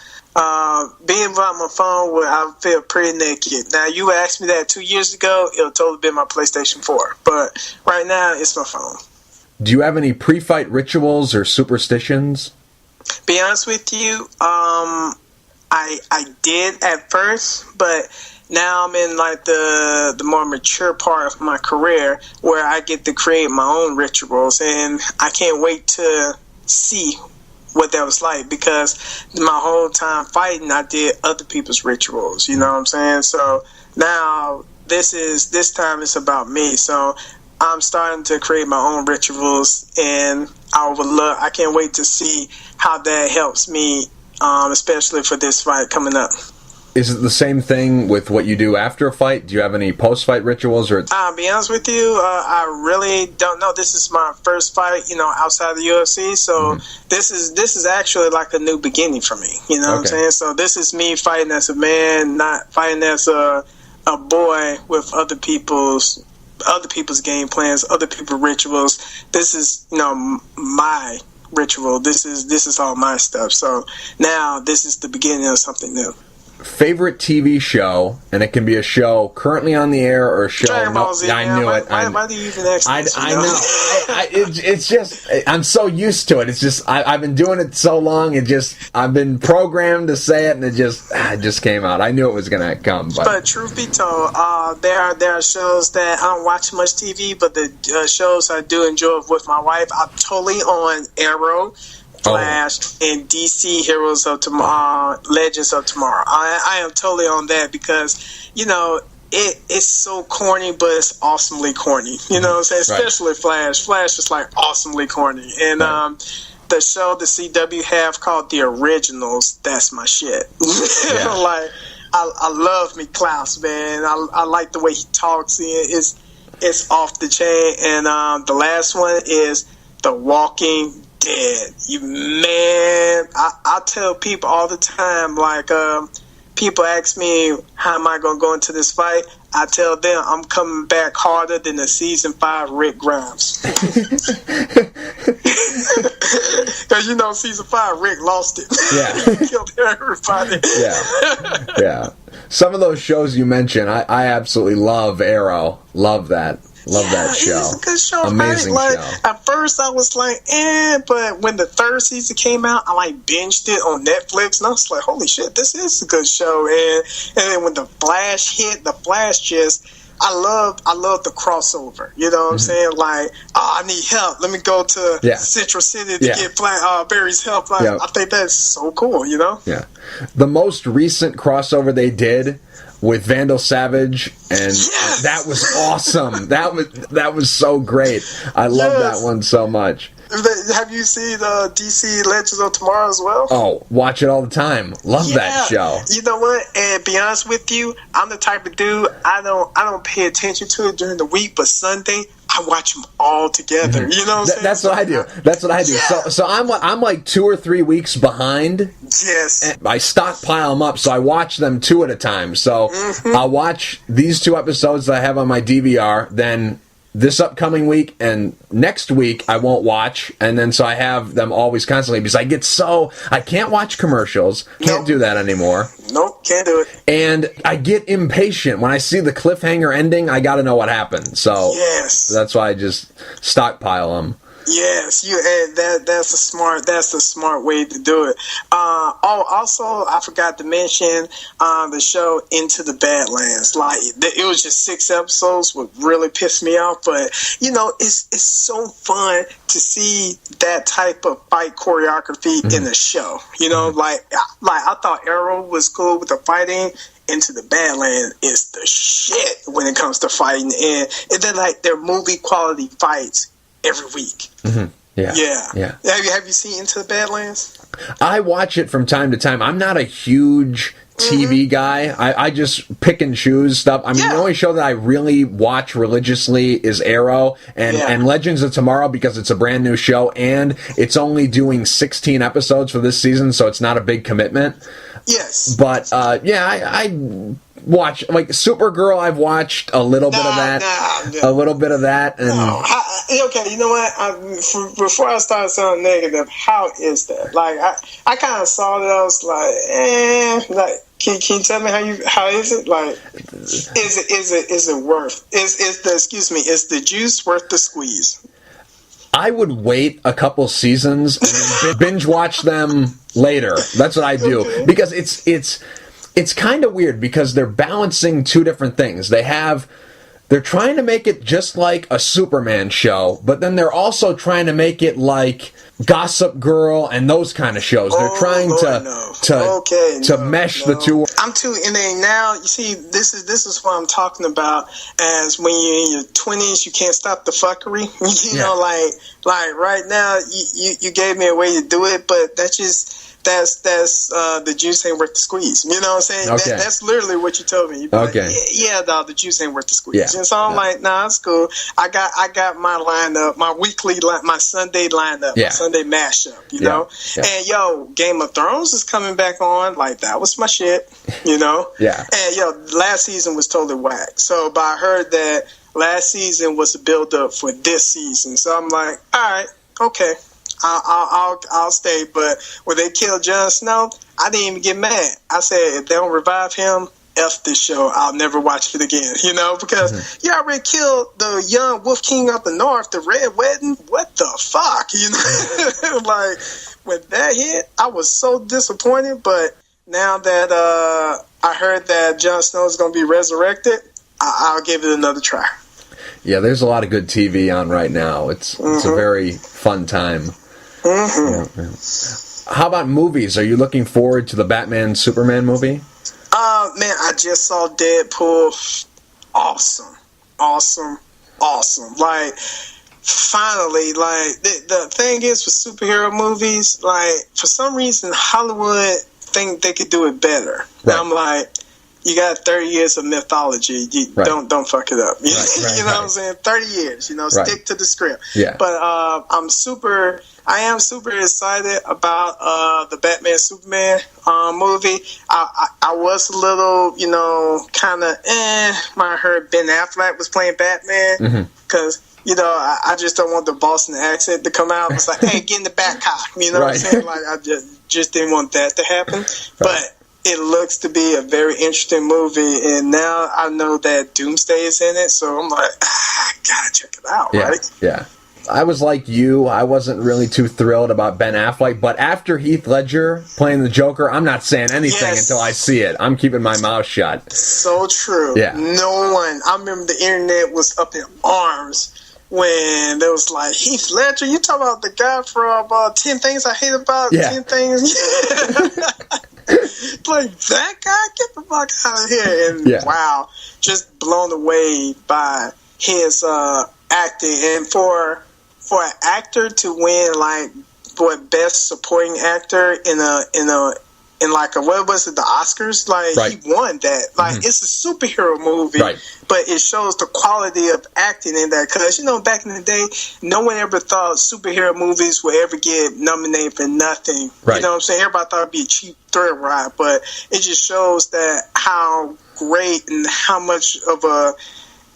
Being without my phone, I feel pretty naked. Now, you asked me that 2 years ago, it would totally be my PlayStation 4. But right now, it's my phone. Do you have any pre-fight rituals or superstitions? Be honest with you, I did at first, but now I'm in like the more mature part of my career where I get to create my own rituals, and I can't wait to see what that was like, because my whole time fighting, I did other people's rituals. You know what I'm saying? So now this time it's about me. So I'm starting to create my own rituals, and I can't wait to see how that helps me, especially for this fight coming up. Is it the same thing with what you do after a fight? Do you have any post-fight rituals? Or I'll be honest with you, I really don't know. This is my first fight, outside the UFC. So this is actually like a new beginning for me. You know what I'm saying? So this is me fighting as a man, not fighting as a boy with other people's game plans, other people's rituals. This is my ritual. This is all my stuff. So now this is the beginning of something new. Favorite TV show, and it can be a show currently on the air or a show. Dragon Ball Z, I knew it. Why do you even ask this? I know. It's just I'm so used to it. It's just I've been doing it so long. I've been programmed to say it, and it just came out. I knew it was gonna come. But truth be told, there are shows that I don't watch much TV, but the shows I do enjoy with my wife. I'm totally on Arrow, Flash, and DC Heroes of Tomorrow, Legends of Tomorrow. I am totally on that because, it's so corny, but it's awesomely corny. You know what I'm saying? Especially Flash. Flash is like awesomely corny. And the show the CW have called The Originals, that's my shit. Like, I love me Klaus, man. I like the way he talks. It's off the chain. And the last one is The Walking Dead. I tell people all the time, like, people ask me how am I going to go into this fight. I tell them I'm coming back harder than the season 5 Rick Grimes. Because season 5 Rick lost it. He killed everybody. Yeah. Some of those shows you mentioned, I absolutely love Arrow. Love that. Love that show. It's a good show. Amazing show. At first I was like, but when the 3rd season came out, I binged it on Netflix, and I was like, holy shit, this is a good show. And then when the Flash hit, I love the crossover. You know what I'm saying? Like, I need help. Let me go to Central City to get Barry's help. I think that's so cool, Yeah. The most recent crossover they did with Vandal Savage, and that was awesome. That was so great. I love that one so much. Have you seen DC Legends of Tomorrow as well? Oh, watch it all the time. Love that show. You know what? And be honest with you, I'm the type of dude I don't pay attention to it during the week, but Sunday I watch them all together. You know what I'm saying? That's what I do. Yeah. So I'm like 2 or 3 weeks behind. Yes. And I stockpile them up, so I watch them 2 at a time. So I'll watch these 2 episodes that I have on my DVR, then this upcoming week and next week I won't watch, and then so I have them always constantly because I can't watch commercials, can't do that anymore. Nope, can't do it. And I get impatient when I see the cliffhanger ending. I got to know what happened, so that's why I just stockpile them. Yes, that's a smart way to do it. Also, I forgot to mention the show Into the Badlands. Like, it was just 6 episodes, what really pissed me off. But it's so fun to see that type of fight choreography in the show. Like I thought Arrow was cool with the fighting. Into the Badlands is the shit when it comes to fighting, and they're like they're movie quality fights every week. Yeah. Have you seen Into the Badlands? I watch it from time to time. I'm not a huge TV guy. I just pick and choose stuff. I mean, the only show that I really watch religiously is Arrow and Legends of Tomorrow because it's a brand new show and it's only doing 16 episodes for this season, so it's not a big commitment. Yes. But, I watch, like, Supergirl, I've watched a little bit of that. A little bit of that. And okay, you know what? Before I start sounding negative, how is that? Like, I kind of saw it. I was like, can you tell me how is it? Like, is it worth? Is the juice worth the squeeze? I would wait a couple seasons and then binge watch them later. That's what I do because it's it's kind of weird because they're balancing two different things. They're trying to make it just like a Superman show, but then they're also trying to make it like Gossip Girl and those kind of shows. They're trying to mesh the two. I'm too in there now. You see, this is what I'm talking about. As when you're in your 20s, you can't stop the fuckery. You know, like right now, you gave me a way to do it, but that's the juice ain't worth the squeeze. You know what I'm saying? Okay. That's literally what you told me. You'd be like, yeah, dog, the juice ain't worth the squeeze. Yeah. And so I'm like, nah, it's cool. I got my lineup, my weekly, my Sunday lineup, my Sunday mashup, you know? Yeah. And Game of Thrones is coming back on. Like, that was my shit, you know? Yeah. And last season was totally whack. So, but I heard that last season was a build up for this season. So I'm like, all right, okay. I'll stay, but when they killed Jon Snow, I didn't even get mad. I said, if they don't revive him, F this show. I'll never watch it again, you know, because you already killed the young Wolf King of the North, the Red Wedding. What the fuck, you know? Like, when that hit, I was so disappointed, but now that I heard that Jon Snow is going to be resurrected, I'll give it another try. Yeah, there's a lot of good TV on right now. It's a very fun time. How about movies? Are you looking forward to the Batman Superman movie? Man, I just saw Deadpool. Awesome. Like, finally, like, the thing is with superhero movies, like, for some reason, Hollywood think they could do it better. Right. I'm like, you got 30 years of mythology. Don't fuck it up. You know what I'm saying? 30 years. You know, stick to the script. Yeah. But I am super excited about the Batman Superman movie. I was a little, you know, kind of when I heard Ben Affleck was playing Batman because. You know, I just don't want the Boston accent to come out. It's like, hey, get in the Batcock. You know what I'm saying? Like, I just didn't want that to happen. But it looks to be a very interesting movie, and now I know that Doomsday is in it, so I'm like, I gotta check it out, right? Yeah. I was like you. I wasn't really too thrilled about Ben Affleck, but after Heath Ledger playing the Joker, I'm not saying anything until I see it. I'm keeping my mouth shut. So true. Yeah. No one. I remember the internet was up in arms when there was like, Heath Ledger, you talking about the guy from 10 Things I Hate About 10 Things? Like, that guy? Get the fuck out of here. And wow, just blown away by his acting. And for an actor to win, like, for best supporting actor in like what was it, the Oscars? Like, he won that. Like, it's a superhero movie, but it shows the quality of acting in that. Because, you know, back in the day, no one ever thought superhero movies would ever get nominated for nothing. You know what I'm saying? Everybody thought it'd be a cheap thrill ride, but it just shows that how great and how much of a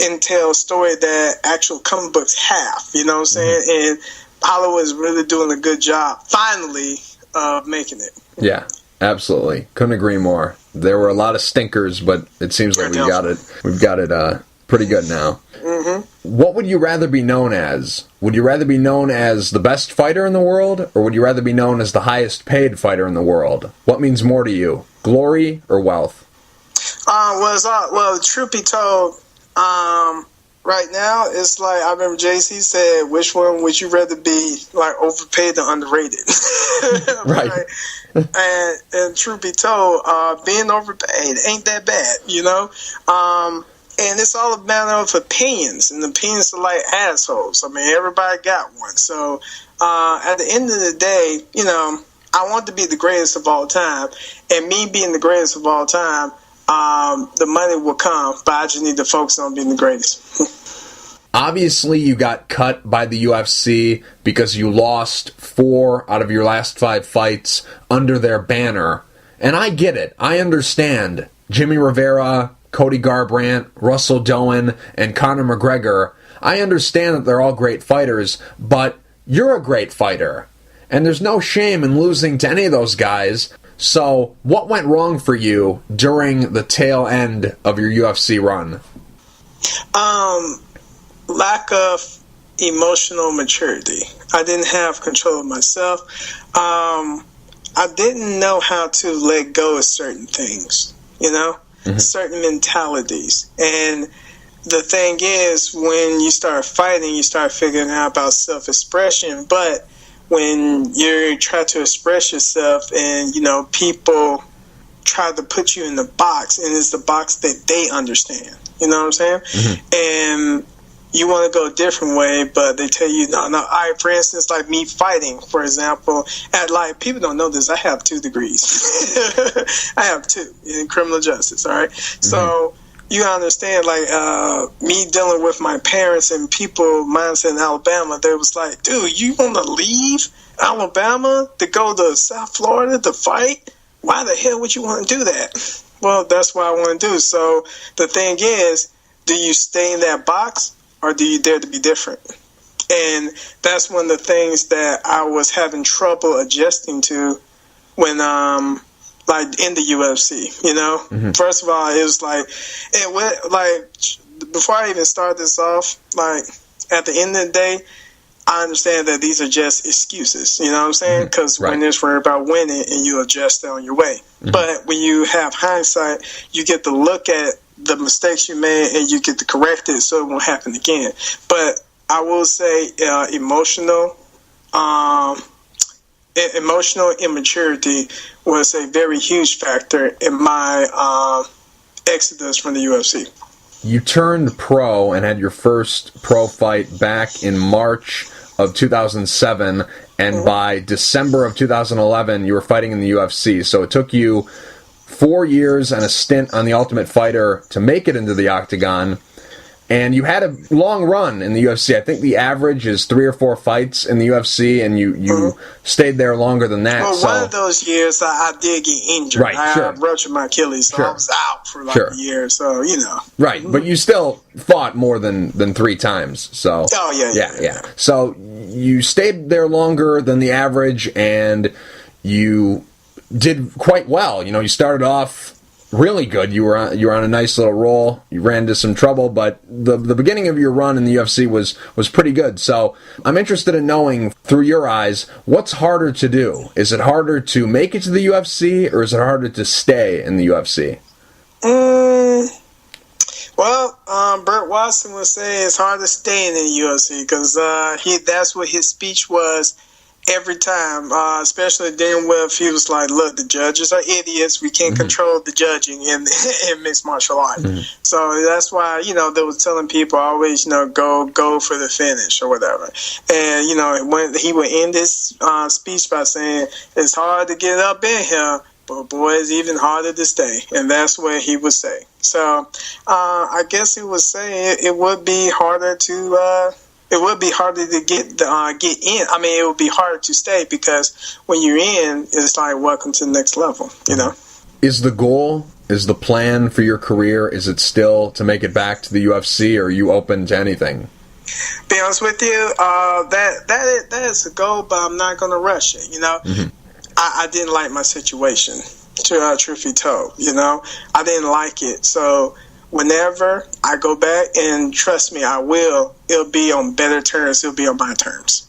entailed story that actual comic books have. You know what I'm saying? And Hollywood is really doing a good job, finally, of making it. Yeah. Absolutely. Couldn't agree more. There were a lot of stinkers, but it seems like we've got it pretty good now. What would you rather be known as? Would you rather be known as the best fighter in the world, or would you rather be known as the highest paid fighter in the world? What means more to you, glory or wealth? Well, truth be told, right now, it's like, I remember JC said, which one would you rather be, like, overpaid or underrated? Right. And truth be told, being overpaid ain't that bad, you know? And it's all a matter of opinions, and opinions are like assholes. I mean, everybody got one. So, at the end of the day, you know, I want to be the greatest of all time, and me being the greatest of all time, the money will come, but I just need to focus on being the greatest. Obviously, you got cut by the UFC because you lost 4 out of your last 5 fights under their banner. And I get it. I understand. Jimmy Rivera, Cody Garbrandt, Russell Doan, and Conor McGregor. I understand that they're all great fighters, but you're a great fighter. And there's no shame in losing to any of those guys. So, what went wrong for you during the tail end of your UFC run? Lack of emotional maturity. I didn't have control of myself. I didn't know how to let go of certain things. you know, certain mentalities. And the thing is, when you start fighting, you start figuring out about self-expression. But when you try to express yourself and, you know, people try to put you in the box, and it's the box that they understand, you know what I'm saying? And you want to go a different way, but they tell you, no. For instance, like me fighting, for example, like, people don't know this, I have 2 degrees. I have 2 in criminal justice, all right? So you understand, like, me dealing with my parents and people, mindset in Alabama, they was like, dude, you want to leave Alabama to go to South Florida to fight? Why the hell would you want to do that? Well, that's what I want to do. So the thing is, do you stay in that box, or do you dare to be different? And that's one of the things that I was having trouble adjusting to when, like, in the UFC, you know? First of all, it was like, before I even start this off, like, at the end of the day, I understand that these are just excuses, you know what I'm saying? Because when it's worried about winning, and you adjust on your way. But when you have hindsight, you get to look at the mistakes you made, and you get to correct it so it won't happen again. But I will say emotional immaturity was a very huge factor in my exodus from the UFC. You turned pro and had your first pro fight back in March of 2007, and by December of 2011, you were fighting in the UFC. So it took you 4 years and a stint on The Ultimate Fighter to make it into the octagon, and you had a long run in the UFC. I think the average is 3 or 4 fights in the UFC, and you stayed there longer than that. Well, one of those years I did get injured. Right, I ruptured my Achilles, so I was out for like a year, so, you know. Right, but you still fought more than 3 times, so. Oh, yeah. So you stayed there longer than the average, and you did quite well. You know, you started off really good. You were on a nice little roll. You ran into some trouble, but the beginning of your run in the UFC was pretty good. So I'm interested in knowing, through your eyes, what's harder to do? Is it harder to make it to the UFC, or is it harder to stay in the UFC? Well, Burt Watson would say it's hard to stay in the UFC because that's what his speech was every time, especially dealing with, he was like, look, the judges are idiots. We can't control the judging in mixed martial arts. So that's why, you know, they were telling people always, you know, go for the finish or whatever. And, you know, when he would end his speech by saying, it's hard to get up in here, but boy, it's even harder to stay. And that's what he would say. So I guess he would say it would be harder to it would be harder to get in. I mean, it would be harder to stay because when you're in, it's like, welcome to the next level, you know? Is the goal, is the plan for your career, is it still to make it back to the UFC, or are you open to anything? Be honest with you, that is a goal, but I'm not going to rush it, you know? I didn't like my situation, truth be told, you know? I didn't like it, so whenever I go back, and trust me, I will, it'll be on better terms. It'll be on my terms.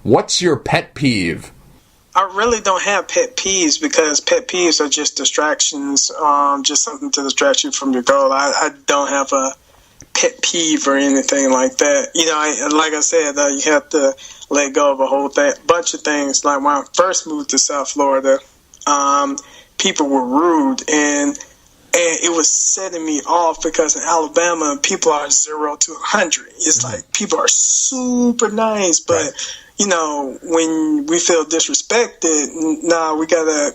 What's your pet peeve? I really don't have pet peeves because pet peeves are just distractions, just something to distract you from your goal. I don't have a pet peeve or anything like that. You know, like I said, you have to let go of a whole bunch of things. Like when I first moved to South Florida, people were rude, and it was setting me off because in Alabama, people are 0 to 100. It's like people are super nice, but you know, when we feel disrespected,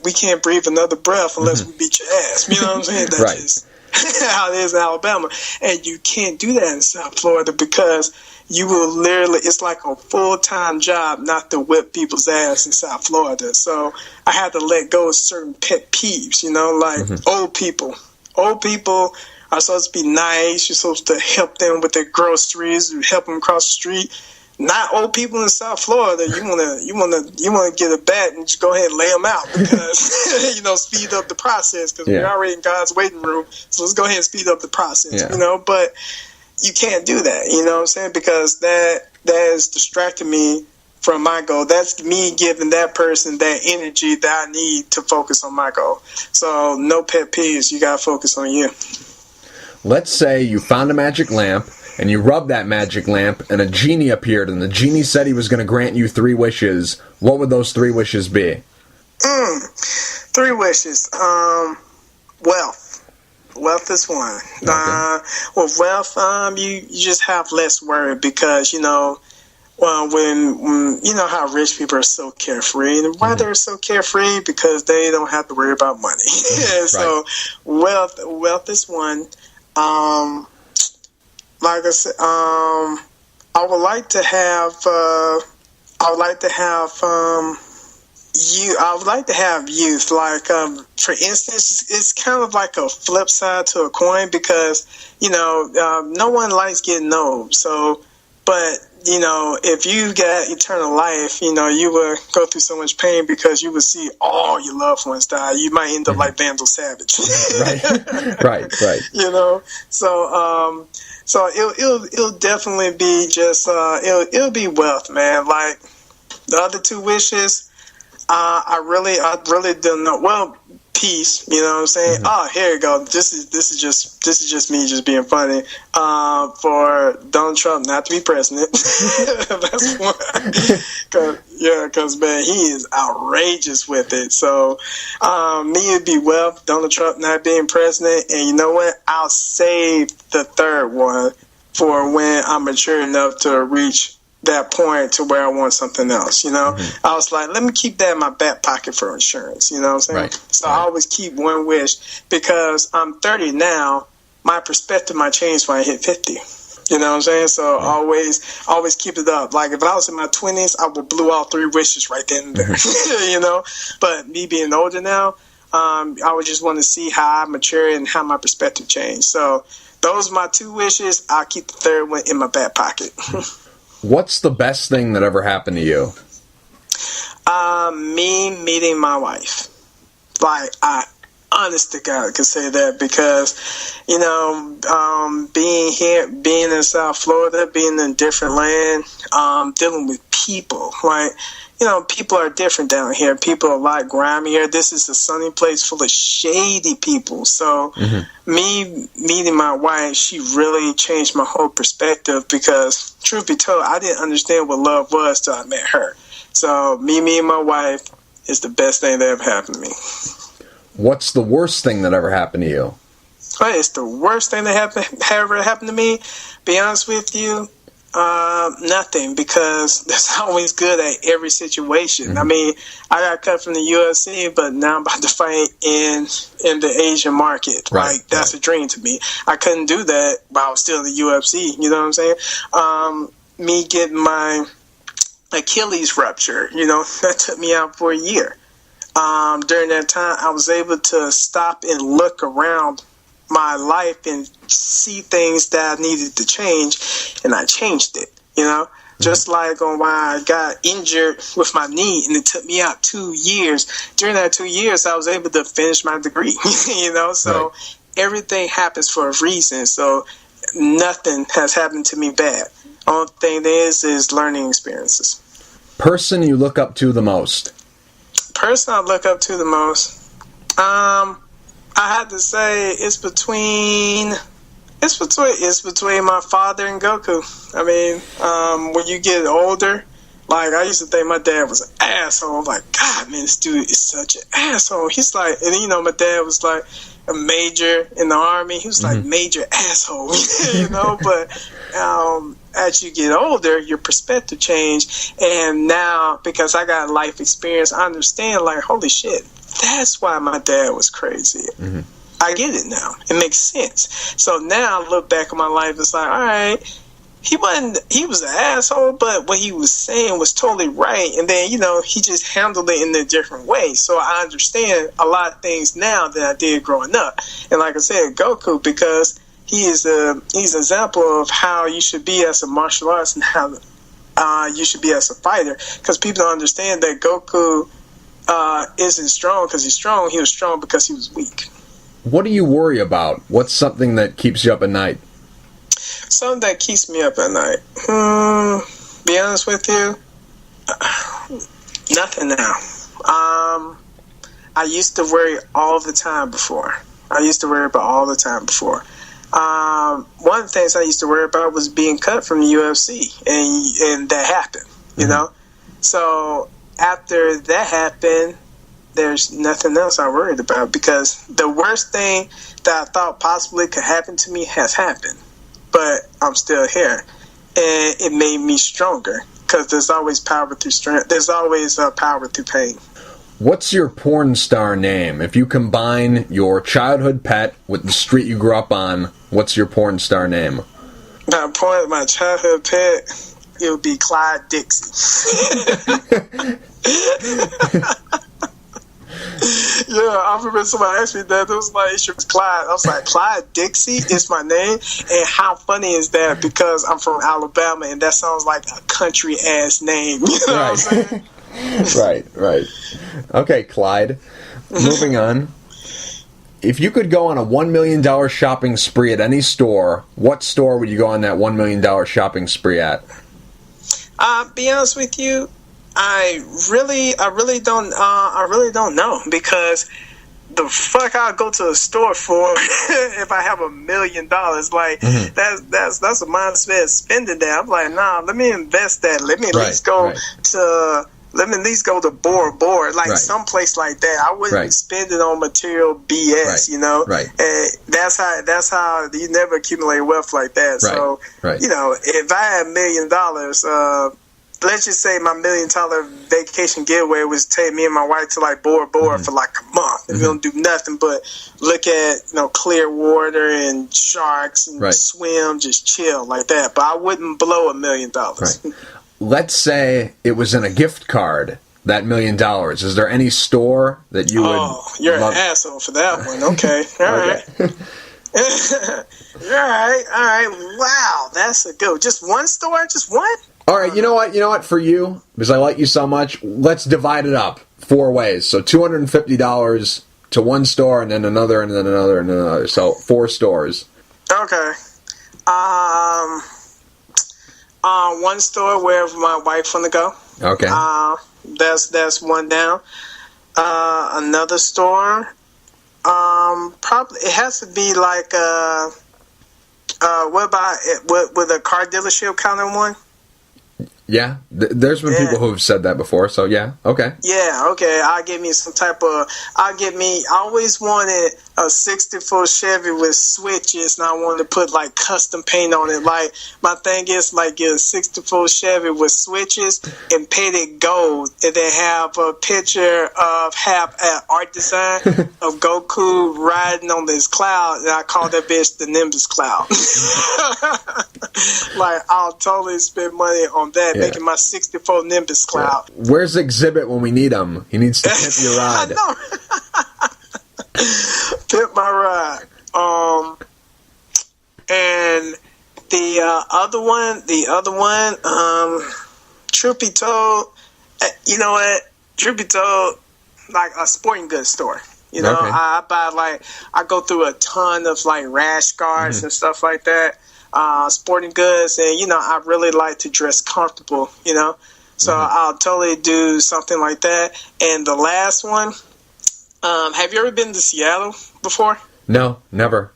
we can't breathe another breath unless we beat your ass. You know what I'm saying? That's just how it is in Alabama, and you can't do that in South Florida because you will literally, it's like a full-time job not to whip people's ass in South Florida. So I had to let go of certain pet peeves, you know, like old people. Old people are supposed to be nice. You're supposed to help them with their groceries, or help them cross the street. Not old people in South Florida. You wanna get a bat and just go ahead and lay them out because you know, speed up the process because we're already in God's waiting room. So let's go ahead and speed up the process. You know, but you can't do that. You know what I'm saying? Because that is distracting me from my goal. That's me giving that person that energy that I need to focus on my goal. So no pet peeves. You got to focus on you. Let's say you found a magic lamp, and you rubbed that magic lamp, and a genie appeared, and the genie said he was going to grant you 3 wishes. What would those 3 wishes be? 3 wishes. Wealth. Wealth is one. Okay. With wealth, you just have less worry because, when you know how rich people are so carefree, and why they're so carefree, because they don't have to worry about money. So wealth is one. Like I said, I would like to have youth. Like, for instance, it's kind of like a flip side to a coin because, no one likes getting old. So, but, if you got eternal life, you will go through so much pain because you will see all your loved ones die. You might end up like Vandal Savage. Right. So it'll definitely be just, it'll be wealth, man. Like, the other 2 wishes, I really don't know. Well, peace, you know what I'm saying? Oh, here you go. This is just me just being funny. For Donald Trump not to be president. That's one. Cause man, he is outrageous with it. So, me it'd be wealth, Donald Trump not being president, and you know what? I'll save the 3rd one for when I'm mature enough to reach that point to where I want something else, I was like, let me keep that in my back pocket for insurance, you know what I'm saying? Right. So I always keep one wish because I'm 30 now. My perspective might change when I hit 50. You know what I'm saying? So always keep it up. Like if I was in my 20s, I would blew all 3 wishes right then and there, But me being older now, I would just want to see how I mature and how my perspective changed. So those are my 2 wishes. I'll keep the 3rd one in my back pocket. What's the best thing that ever happened to you? Me meeting my wife. Like, I honest to God could say that because, being here, being in South Florida, being in a different land, dealing with people, like, people are different down here. People are a lot grimier. This is a sunny place full of shady people. So me meeting my wife, she really changed my whole perspective because, truth be told, I didn't understand what love was till I met her. So me meeting my wife is the best thing that ever happened to me. What's the worst thing that ever happened to you? It's the worst thing that ever happened to me. Be honest with you, nothing, because that's always good at every situation. I mean, I got cut from the UFC, but now I'm about to fight in the Asian market. Right, like, that's a dream to me. I couldn't do that while I was still in the UFC. You know what I'm saying? Me getting my Achilles rupture, that took me out for a year. During that time, I was able to stop and look around my life and see things that I needed to change, and I changed it, Just like on why I got injured with my knee, and it took me out 2 years. During that 2 years, I was able to finish my degree, So everything happens for a reason. So nothing has happened to me bad. Only thing there is learning experiences. Person you look up to the most? Person I look up to the most? I had to say it's between my father and Goku. I mean, when you get older, like, I used to think my dad was an asshole. I'm like, God, man, this dude is such an asshole. He's like, and my dad was like a major in the Army. He was like major asshole, but as you get older, your perspective change. And now, because I got life experience, I understand, like, holy shit, that's why my dad was crazy. I get it now. It makes sense. So now I look back at my life, it's like, all right, he was an asshole, but what he was saying was totally right. And then, he just handled it in a different way. So I understand a lot of things now than I did growing up. And like I said, Goku, because he's an example of how you should be as a martial artist and how you should be as a fighter. Because people don't understand that Goku isn't strong because he's strong. He was strong because he was weak. What do you worry about? What's something that keeps you up at night? Something that keeps me up at night. Be honest with you, Nothing now. I used to worry all the time before. One of the things I used to worry about was being cut from the UFC, and that happened, you know? So after that happened, there's nothing else I worried about, because the worst thing that I thought possibly could happen to me has happened. But I'm still here, and it made me stronger, because there's always power through strength. There's always power through pain. What's your porn star name? If you combine your childhood pet with the street you grew up on, what's your porn star name? My childhood pet, it would be Clyde Dixie. Yeah, I remember somebody asked me that. It was like, it was Clyde. I was like, Clyde Dixie is my name? And how funny is that? Because I'm from Alabama, and that sounds like a country-ass name. You know what I'm saying? Right. Okay, Clyde. Moving on. If you could go on a $1 million shopping spree at any store, what store would you go on that $1 million shopping spree at? Be honest with you, I really don't know, because the fuck I'll go to a store for if I have $1 million. Like that's a mindset spending that. I'm like, nah, let me invest that. Let me at least go to Bora Bora, like someplace like that. I wouldn't spend it on material BS, you know. And that's how you never accumulate wealth like that. So you know, if I had $1 million, let's just say my $1 million vacation getaway was take me and my wife to like Bora Bora for like a month, and we don't do nothing but look at, you know, clear water and sharks and swim, just chill like that. But I wouldn't blow $1 million. Let's say it was in a gift card, that $1 million. Is there any store that you would? Oh, you're an asshole for that one. Okay, all right. All right. Wow, that's a good. Just one store, just one. All right, you know what? For you, because I like you so much, let's divide it up 4 ways. So $250 to one store, and then another, and then another, and then another. So 4 stores. Okay. One store wherever my wife want to go. Okay. That's one down. Another store. Probably it has to be like what about it? With a car dealership count in one? Yeah, there's been people who've said that before, so yeah, okay. Yeah, okay, I always wanted a 64 Chevy with switches, and I wanted to put like custom paint on it. Like, my thing is like get a 64 Chevy with switches and paint it gold, and then have a picture of art design of Goku riding on this cloud, and I call that bitch the Nimbus Cloud. Like, I'll totally spend money on that, making my 64 Nimbus Cloud. Yeah. Where's Exhibit when we need him? He needs to pimp your ride. I know. Pimp my ride. And the other one, truth be told, you know what? Truth be told, like a sporting goods store. You know, I go through a ton of like rash guards and stuff like that. Sporting goods, and you know, I really like to dress comfortable, you know, so I'll totally do something like that. And the last one, have you ever been to Seattle before? No, never.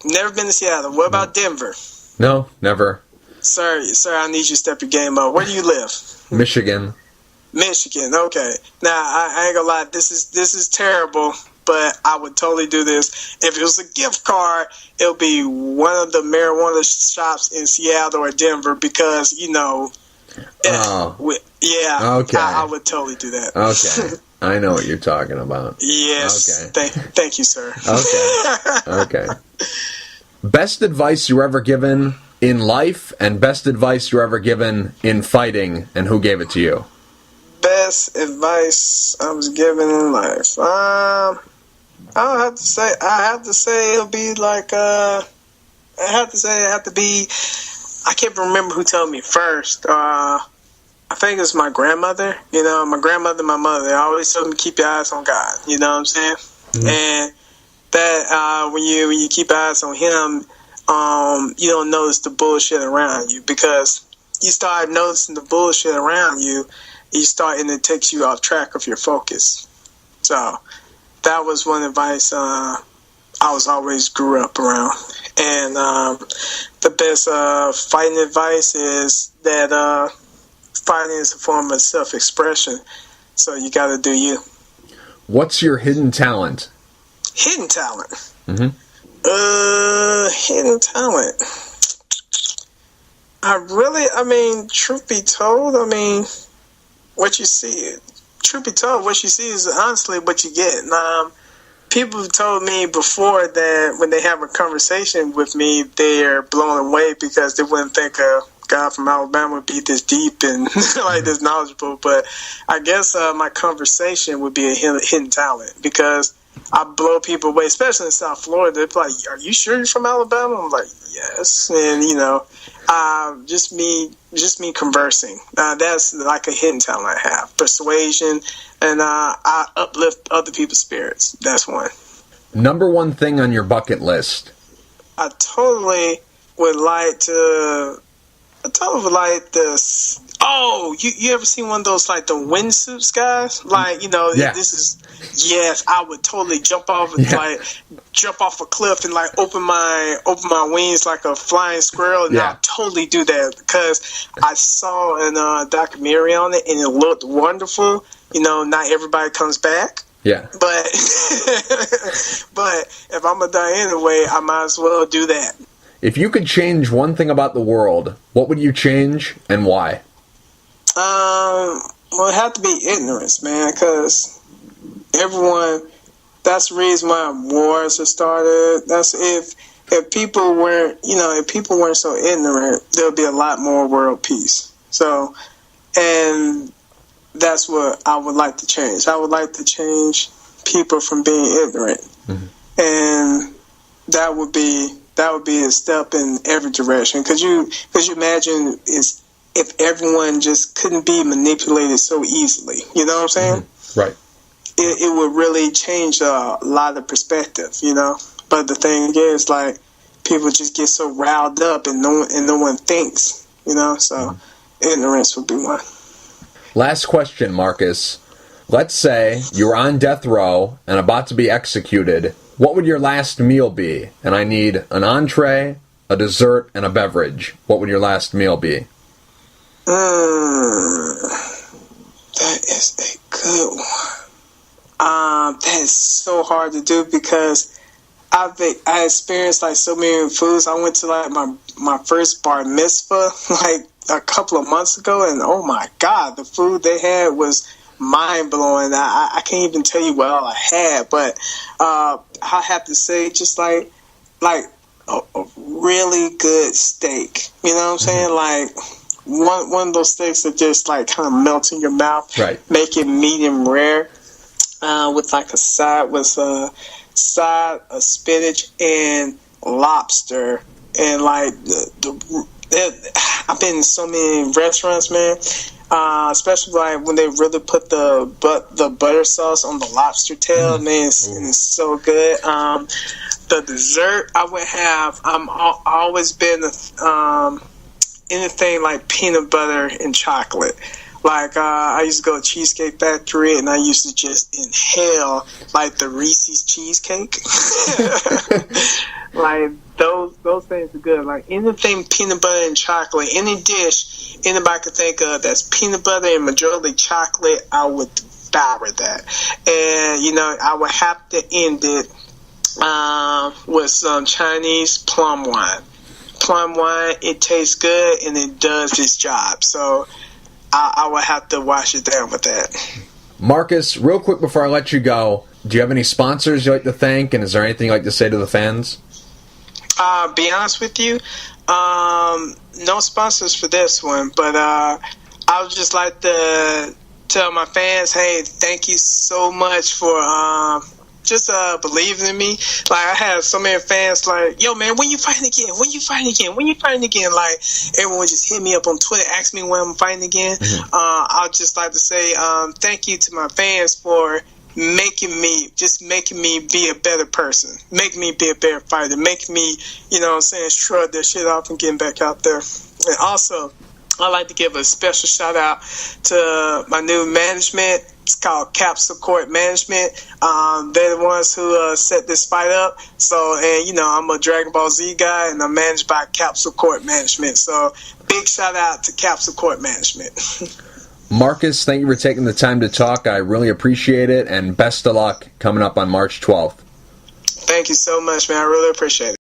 Never been to Seattle. What about Denver? No, never. Sir, I need you to step your game up. Where do you live? Michigan. Okay. Now I ain't gonna lie, this is terrible, but I would totally do this. If it was a gift card, it'll be one of the marijuana shops in Seattle or Denver, because, you know, I would totally do that. Okay. I know what you're talking about. Yes. Okay. Thank you, sir. Okay. Best advice you ever given in life, and best advice you ever given in fighting, and who gave it to you? Best advice I was given in life. I have to say it'll be like I can't remember who told me first. I think it's my grandmother. You know, my grandmother, my mother, they always told me keep your eyes on God. You know what I'm saying? And that when you keep your eyes on Him, you don't notice the bullshit around you, because you start noticing the bullshit around you. and it takes you off track of your focus. So that was one advice I was always grew up around. And the best fighting advice is that fighting is a form of self-expression. So you got to do you. What's your hidden talent? Hidden talent? Mm-hmm. Hidden talent. Truth be told, what you see, what you see is honestly what you get. People have told me before that when they have a conversation with me, they're blown away because they wouldn't think a guy from Alabama would be this deep and like this knowledgeable. But I guess my conversation would be a hidden talent because I blow people away, especially in South Florida. They're like, "Are you sure you're from Alabama?" I'm like, "Yes." And just me conversing. That's like a hidden talent I have. Persuasion, and I uplift other people's spirits. That's one. Number one thing on your bucket list? I totally would like to. Oh, you ever seen one of those like the windsuits guys? Like, yes, I would totally jump off a cliff and like open my wings like a flying squirrel, and I'll totally do that because I saw a documentary on it and it looked wonderful. Not everybody comes back. Yeah. But if I'm gonna die anyway, I might as well do that. If you could change one thing about the world, what would you change and why? Well, it had to be ignorance, man, because that's the reason why wars are started. That's if people weren't so ignorant, there would be a lot more world peace. So, and that's what I would like to change. I would like to change people from being ignorant. Mm-hmm. And that would be a step in every direction. Because you imagine if everyone just couldn't be manipulated so easily. You know what I'm saying? Mm-hmm. Right. It would really change a lot of perspective, But the thing is, like, people just get so riled up and no one thinks, So ignorance would be one. Last question, Marcus. Let's say you were on death row and about to be executed. What would your last meal be? And I need an entree, a dessert, and a beverage. What would your last meal be? That is a good one. That is so hard to do because I experienced like so many foods. I went to like my first bar mitzvah like a couple of months ago, and oh my God, the food they had was mind blowing. I can't even tell you what all I had, but I have to say, just like a really good steak. You know what I'm saying? Like one of those steaks that just like kind of melts in your mouth. Right. Make it medium rare, with like a side of spinach and lobster, and like I've been in so many restaurants, man. Especially like when they really put the butter sauce on the lobster tail, man, it's so good. The dessert I would have, always been anything like peanut butter and chocolate. Like I used to go to Cheesecake Factory and I used to just inhale like the Reese's cheesecake. Like those things are good. Like anything peanut butter and chocolate, any dish anybody could think of that's peanut butter and majority chocolate, I would devour that. And I would have to end it with some Chinese plum wine. Plum wine, it tastes good and it does its job. So I would have to wash it down with that. Marcus, real quick before I let you go, do you have any sponsors you'd like to thank, and is there anything you'd like to say to the fans? Be honest with you, no sponsors for this one, but I would just like to tell my fans, hey, thank you so much for just believing in me. Like, I had so many fans like, yo, man, when you fighting again? When you fighting again? When you fighting again? Like, everyone just hit me up on Twitter, ask me when I'm fighting again. Mm-hmm. I'd just like to say thank you to my fans for making me be a better person, making me be a better fighter, making me, shrug that shit off and getting back out there. And also, I'd like to give a special shout out to my new management. It's called Capsule Court Management. They're the ones who set this fight up. So, and I'm a Dragon Ball Z guy, and I'm managed by Capsule Court Management. So, big shout out to Capsule Court Management. Marcus, thank you for taking the time to talk. I really appreciate it, and best of luck coming up on March 12th. Thank you so much, man. I really appreciate it.